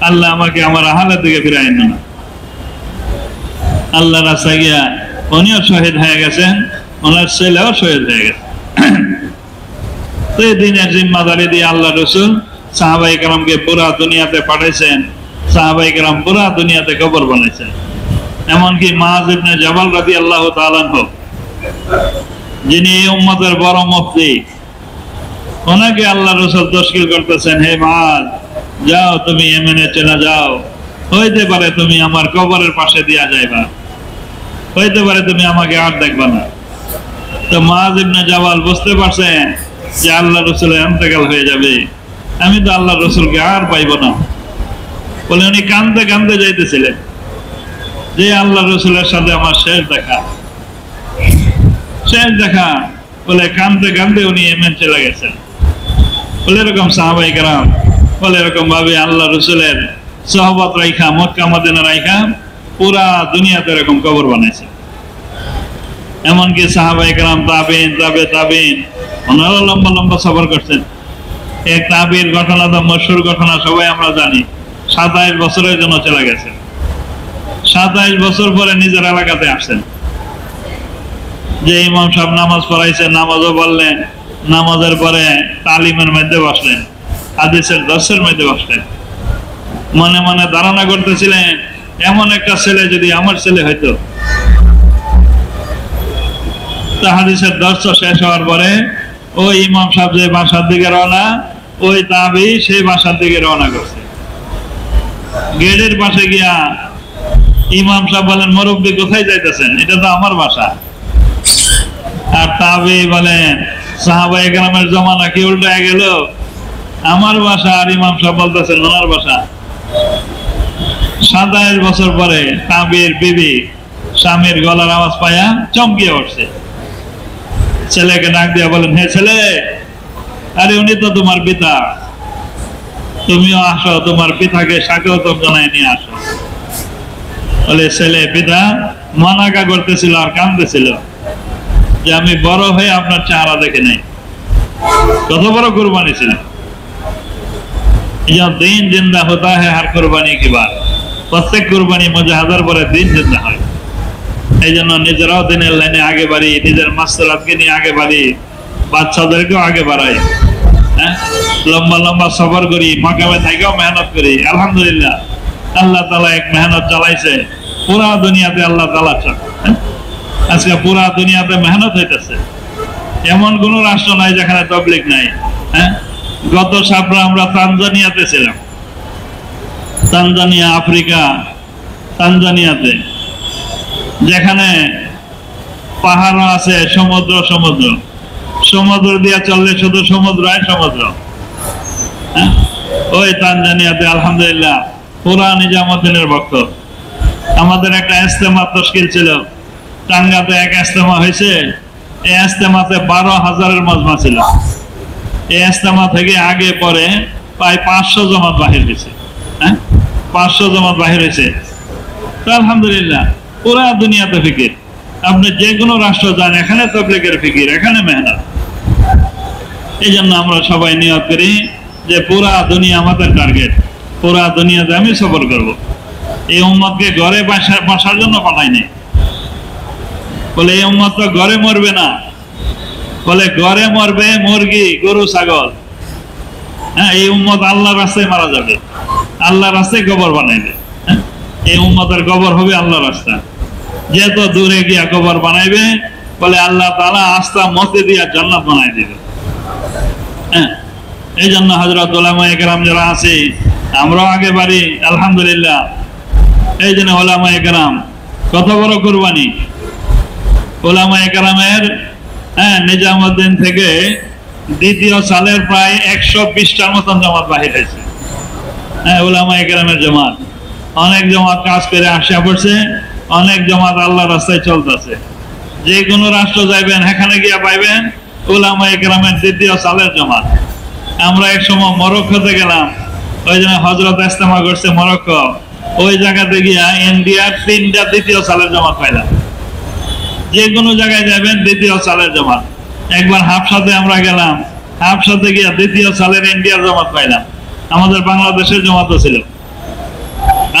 আল্লাহ আমাকে আমার আহলের দিকে ফিরায় না। আল্লাহ রাস্তায় গিয়া উনিও শহীদ হয়ে গেছেন, ওনার ছেলেও শহীদ হয়ে গেছে। তো এই দিনের জিম্মাদারি দিয়ে আল্লাহ রাসূল সাহাবায়ে কেরামকে পুরা দুনিয়াতে পাঠাইছেন, সাহাবায়ে কেরাম পুরা দুনিয়াতে কবর বানাইছেন। এমনকি মুআয ইবনে জাবাল রাদিয়াল্লাহু তাআলা আনহু, যিনি এই উম্মতের বড় মুফতি, ওনাকে আল্লাহ রাসূল তশকিল করতেছেন, হে মুআয, যাও তুমি ইয়েমেনে চলে যাও, হইতে পারে তুমি আমার কবরের পাশে দিয়া যাইবা, হইতে পারে তুমি আমাকে আর দেখবা না। তো মুআয ইবনে জাবাল বুঝতে পারছেন যে আল্লাহ রাসূলের ইন্তেকাল হয়ে যাবে, আমি তো আল্লাহ রাসূলকে আর পাইব না। বলে উনি কাঁদতে কাঁদতে যাইতেছিলেন যে আল্লাহ রাসূলের সাথে আমার শেষ দেখা, শেষ দেখা। বলে কাঁদতে কাঁদতে উনি ইয়েমেন চলে গেছেন। বলে এরকম সাহাবায়ে কেরাম, বলে এরকম ভাবে আল্লাহ রাসূলের সহবত রাইখা, মক্কা মদিনা রাইখা পুরা দুনিয়াতে এরকম কবর বানাইছে। এমনকি সাহাবায়ে কেরাম, তাবেঈন, তাবেঈন, ওনারা লম্বা লম্বা সফর করছেন। এক তাবেঈর ঘটনা তো মশহুর ঘটনা, সবাই আমরা জানি। 27 বছরের জন্য চলে গেছে, 27 বছর পরে নিজের এলাকাতে আসছেন। যে ইমাম সাহেব নামাজ পড়াইছেন, নামাজও বললেন, নামাজের পরে তালিমের মধ্যে বসলেন, হাদিসের দর্শের মধ্যে বসলেন। মনে মনে ধারণা করতেছিলেন, এমন একটা ছেলে যদি আমার ছেলে হইতো। তা হাদিসের দর্শ শেষ হওয়ার পরে ওই ইমাম সাহেব যে বাসার দিকে রওনা, ওই তাবেঈ সেই বাসার দিকে রওনা করছে। গেটের পাশে গিয়া ইমাম সাহেব বলেন, মুরব্বী কোথায় যাইতেছেন? এটা তো আমার বাসা। আর তাবেঈ বলেন, সাহাবায়ে কেরামের জমানা কি উল্টায় গেল, আমার বাসা আর ইমাম সাহেব বলতেছেন ওনার বাসা। 27 বছর পরে তাবেঈর বিবি স্বামীর গলার আওয়াজ পায়া চমকিয়ে উঠছে। ছেলেকে ডাক দিয়া বলেন, হে ছেলে, আরে উনি তো তোমার পিতা, তুমিও আসো, তোমার পিতাকে স্বাগতম জানাই নিয়ে আসো। বলে ছেলে, পিতা মানাকা করতেছিল আর কাঁদতেছিল যে আমি বড় হয়ে আপনার চেহারা দেখে নাই। কত বড় কুরবানি ছিল। দিন জিন্দা হতা হ্যাঁ হার কুরবানি কি বাত, প্রত্যেক কুরবানি মুজাহাদার পরে দিন জিন্দা হয়। এই জন্য নিজেরাও দিনের লাইনে আগে বাড়ি, নিজের মাসলাতকে নিয়ে আগে বাড়ি, বাচ্চাদেরকেও আগে বাড়াই। হ্যাঁ, লম্বা লম্বা সফর করি, মাকামে থাকেও মেহনত করি। আলহামদুলিল্লাহ, আল্লাহ তাআলা এক মেহনত চালাইছে পুরা দুনিয়াতে। আল্লাহ তাআলা আজকে পুরা দুনিয়াতে মেহনত হইতেছে। এমন কোন রাষ্ট্র নাই যেখানে তাবলীগ নাই। হ্যাঁ, গত সপ্তাহে আমরা তানজানিয়াতে ছিলাম। তানজানিয়া, আফ্রিকা, তানজানিয়াতে, যেখানে পাহাড় আছে, সমুদ্র সমুদ্র সমুদ্র দিয়ে চললে শুধু সমুদ্র আর সমুদ্র। ওই তানজানিয়াতে আলহামদুলিল্লাহ পুরা নিজামুদ্দিনের ভক্ত, আমাদের একটা ইজতেমা তশকিল ছিল, টাঙ্গাতে এক ইজতেমা হয়েছে। এই ইজতেমাতে 12,000-এর মজমা ছিল। এই ইজতেমা থেকে আগে পরে প্রায় 500 জমাত বাহির হয়েছে। 500 জমাত বাহির হয়েছে। তো আলহামদুলিল্লাহ, পুরা দুনিয়াতে ফিকির। আপনি যে কোনো রাষ্ট্র যান, এখানে তাবলীগের ফিকির, এখানে মেহনত। এই জন্য আমরা সবাই নিয়ত করি যে পুরা দুনিয়া আমাদের টার্গেট, পুরা দুনিয়াতে আমি সফর করব। এই উম্মতকে ঘরে বসার জন্য পাঠাই নাই। বলে এই উম্মত তো ঘরে মরবে না, বলে ঘরে মরবে মুরগি, গরু, ছাগল। এই উম্মত আল্লাহর রাস্তায় মারা যাবে, আল্লাহর রাস্তায় কবর বানাইবে। এই উম্মতের কবর হবে আল্লাহর রাস্তা। যেহেতু দূরে গিয়া কবর বানাইবে, বলে আল্লাহ তাআলা আস্থা মতে দিয়া জান্নাত বানাই দিবে। এই জন্য হযরত উলামায়ে কেরাম যারা আছে, আমরাও আগে বাড়ি আলহামদুলিল্লাহ। এই জন্য উলামায়ে কেরাম কত বড় কুরবানি। উলামায়ে কেরামের নিজামউদ্দিন থেকে দ্বিতীয় সালের প্রায় 120টার মতন জামাত বাহির হয়েছে। উলামায়ে কেরামের জামাত, অনেক জামাত কাজ করে আসা পড়ছে, অনেক জামাত আল্লাহর রাস্তায় চলতেছে। যে কোনো রাষ্ট্র যাইবেন, এখানে গিয়া পাইবেন উলামায়ে কেরামের দ্বিতীয় সালের জামাত। আমরা এক সময় মরক্কোতে গেলাম, ওই জন্য হযরত ইজতেমা করছে মরক্কো। ওই জায়গাতে গিয়া ইন্ডিয়ার 3টা দ্বিতীয় সালের জামাত পাইলাম। যে কোনো জায়গায় যাবেন দ্বিতীয় সালের জামাত। একবার হাবশাতে আমরা গেলাম, হাবশাতে গিয়া দ্বিতীয় সালের ইন্ডিয়ার জামাত পাইলাম। আমাদের বাংলাদেশের জামাতও ছিল।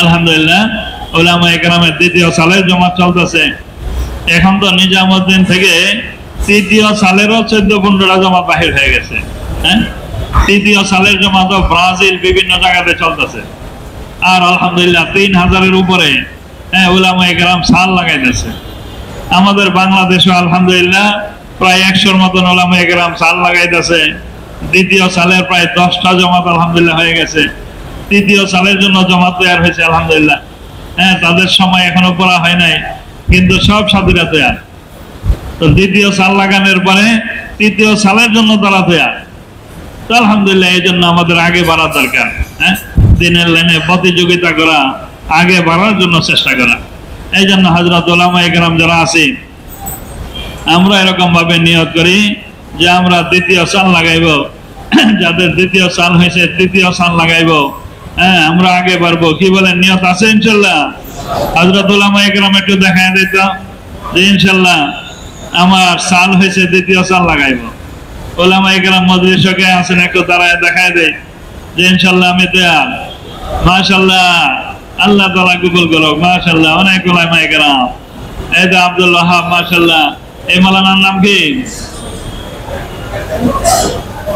আলহামদুলিল্লাহ, উলামায়ে কেরামের দ্বিতীয় সালের জামাত চলতেছে। এখন তো নিজামউদ্দিন থেকে তৃতীয় সালেরও 14-15টা জামাত বাহির হয়ে গেছে। তৃতীয় সালের জামাত ব্রাজিল বিভিন্ন জায়গাতে চলতেছে। আর আলহামদুলিল্লাহ 3000-এর উপরে উলামায়ে কেরাম সাল লাগাইতেছে। আমাদের বাংলাদেশে আলহামদুলিল্লাহ প্রায় 100-র মতন উলামায়ে কেরাম সাল লাগাইতেছে। দ্বিতীয় সালের প্রায় 10টা জামাত আলহামদুলিল্লাহ হয়ে গেছে। তৃতীয় সালের জন্য জামাত তৈরি হয়েছে আলহামদুলিল্লাহ। তাদের সময় এখনো পড়া হয় নাই, কিন্তু সব সাথীরা তৈরি। তো দ্বিতীয় সাল লাগানোর পরে তৃতীয় সালের জন্য তারা তৈরি। তো আলহামদুলিল্লাহ, এই জন্য আমাদের আগে বাড়ার দরকার। দিনের লাইনে প্রতিযোগিতা করা, আগে বাড়ার জন্য চেষ্টা করা। এই জন্য হযরত উলামায়ে কেরাম যারা আছি, আমরা এরকম ভাবে নিয়ত করি যে আমরা দ্বিতীয় সাল লাগাইব। যাদের দ্বিতীয় সাল হয়েছে তৃতীয় সাল লাগাইব। আমরা আগে বাড়বো। কি বলেন, নিয়ত আছে ইনশাল্লাহ? হযরত উলামায়ে কেরাম একটু দেখায় দিত যে ইনশাল্লাহ আমার সাল হয়েছে, দ্বিতীয় সাল লাগাইব। উলামায়ে কেরাম মজলিসে আছেন, একটু দাঁড়ায় দেখায় দেয় যে ইনশাল্লাহ আমি তৈয়ার। মাশাআল্লাহ, আল্লাহ তাআলা কবুল করুক। মাশাআল্লাহ, অনেক উলামায়ে কেরাম। এই যে আব্দুল ওয়াহাব, মাশাআল্লাহ। এই মাওলানার নাম কি?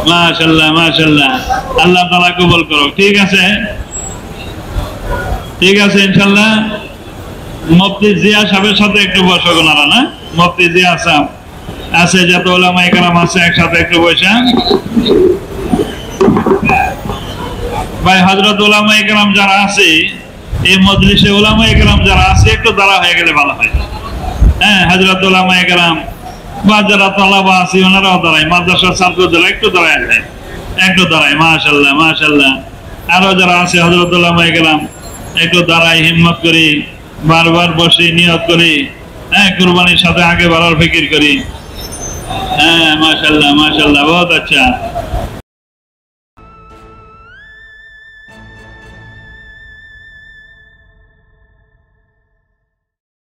মাশাআল্লাহ, মাশাআল্লাহ, আল্লাহ তাআলা কবুল করুক। ঠিক আছে, ঠিক আছে ইনশাআল্লাহ। মুফতি জিয়া সাহেবের সাথে একটু বসো ওনারা, না? মুফতি জিয়া সাহেব আছে, যত উলামায়ে কেরাম আছে একসাথে একটু বসে। ভাই হযরত উলামায়ে কেরাম যারা আছে এই মজলিসে, উলামায়ে কেরাম যারা আছে একটু দাঁড়া হয়ে গেলে ভালো হয়। হযরত উলামায়ে কেরাম বা যারা তালাবা আছে ওনারাও দাঁড়ায়, মাদ্রাসার ছাত্রদের একটু দাঁড়ায় যায়, একটু দাঁড়ায়। মাশাআল্লাহ, মাশাআল্লাহ। আরো যারা আছে হযরত উলামায়ে কেরাম একটু দাঁড়ায়, হিম্মত করি, বারবার বসে নিয়ত করি, কুরবানির সাথে আগে বাড়ার ফিকির করি। মাশাআল্লাহ, মাশাআল্লাহ, বহুত আচ্ছা।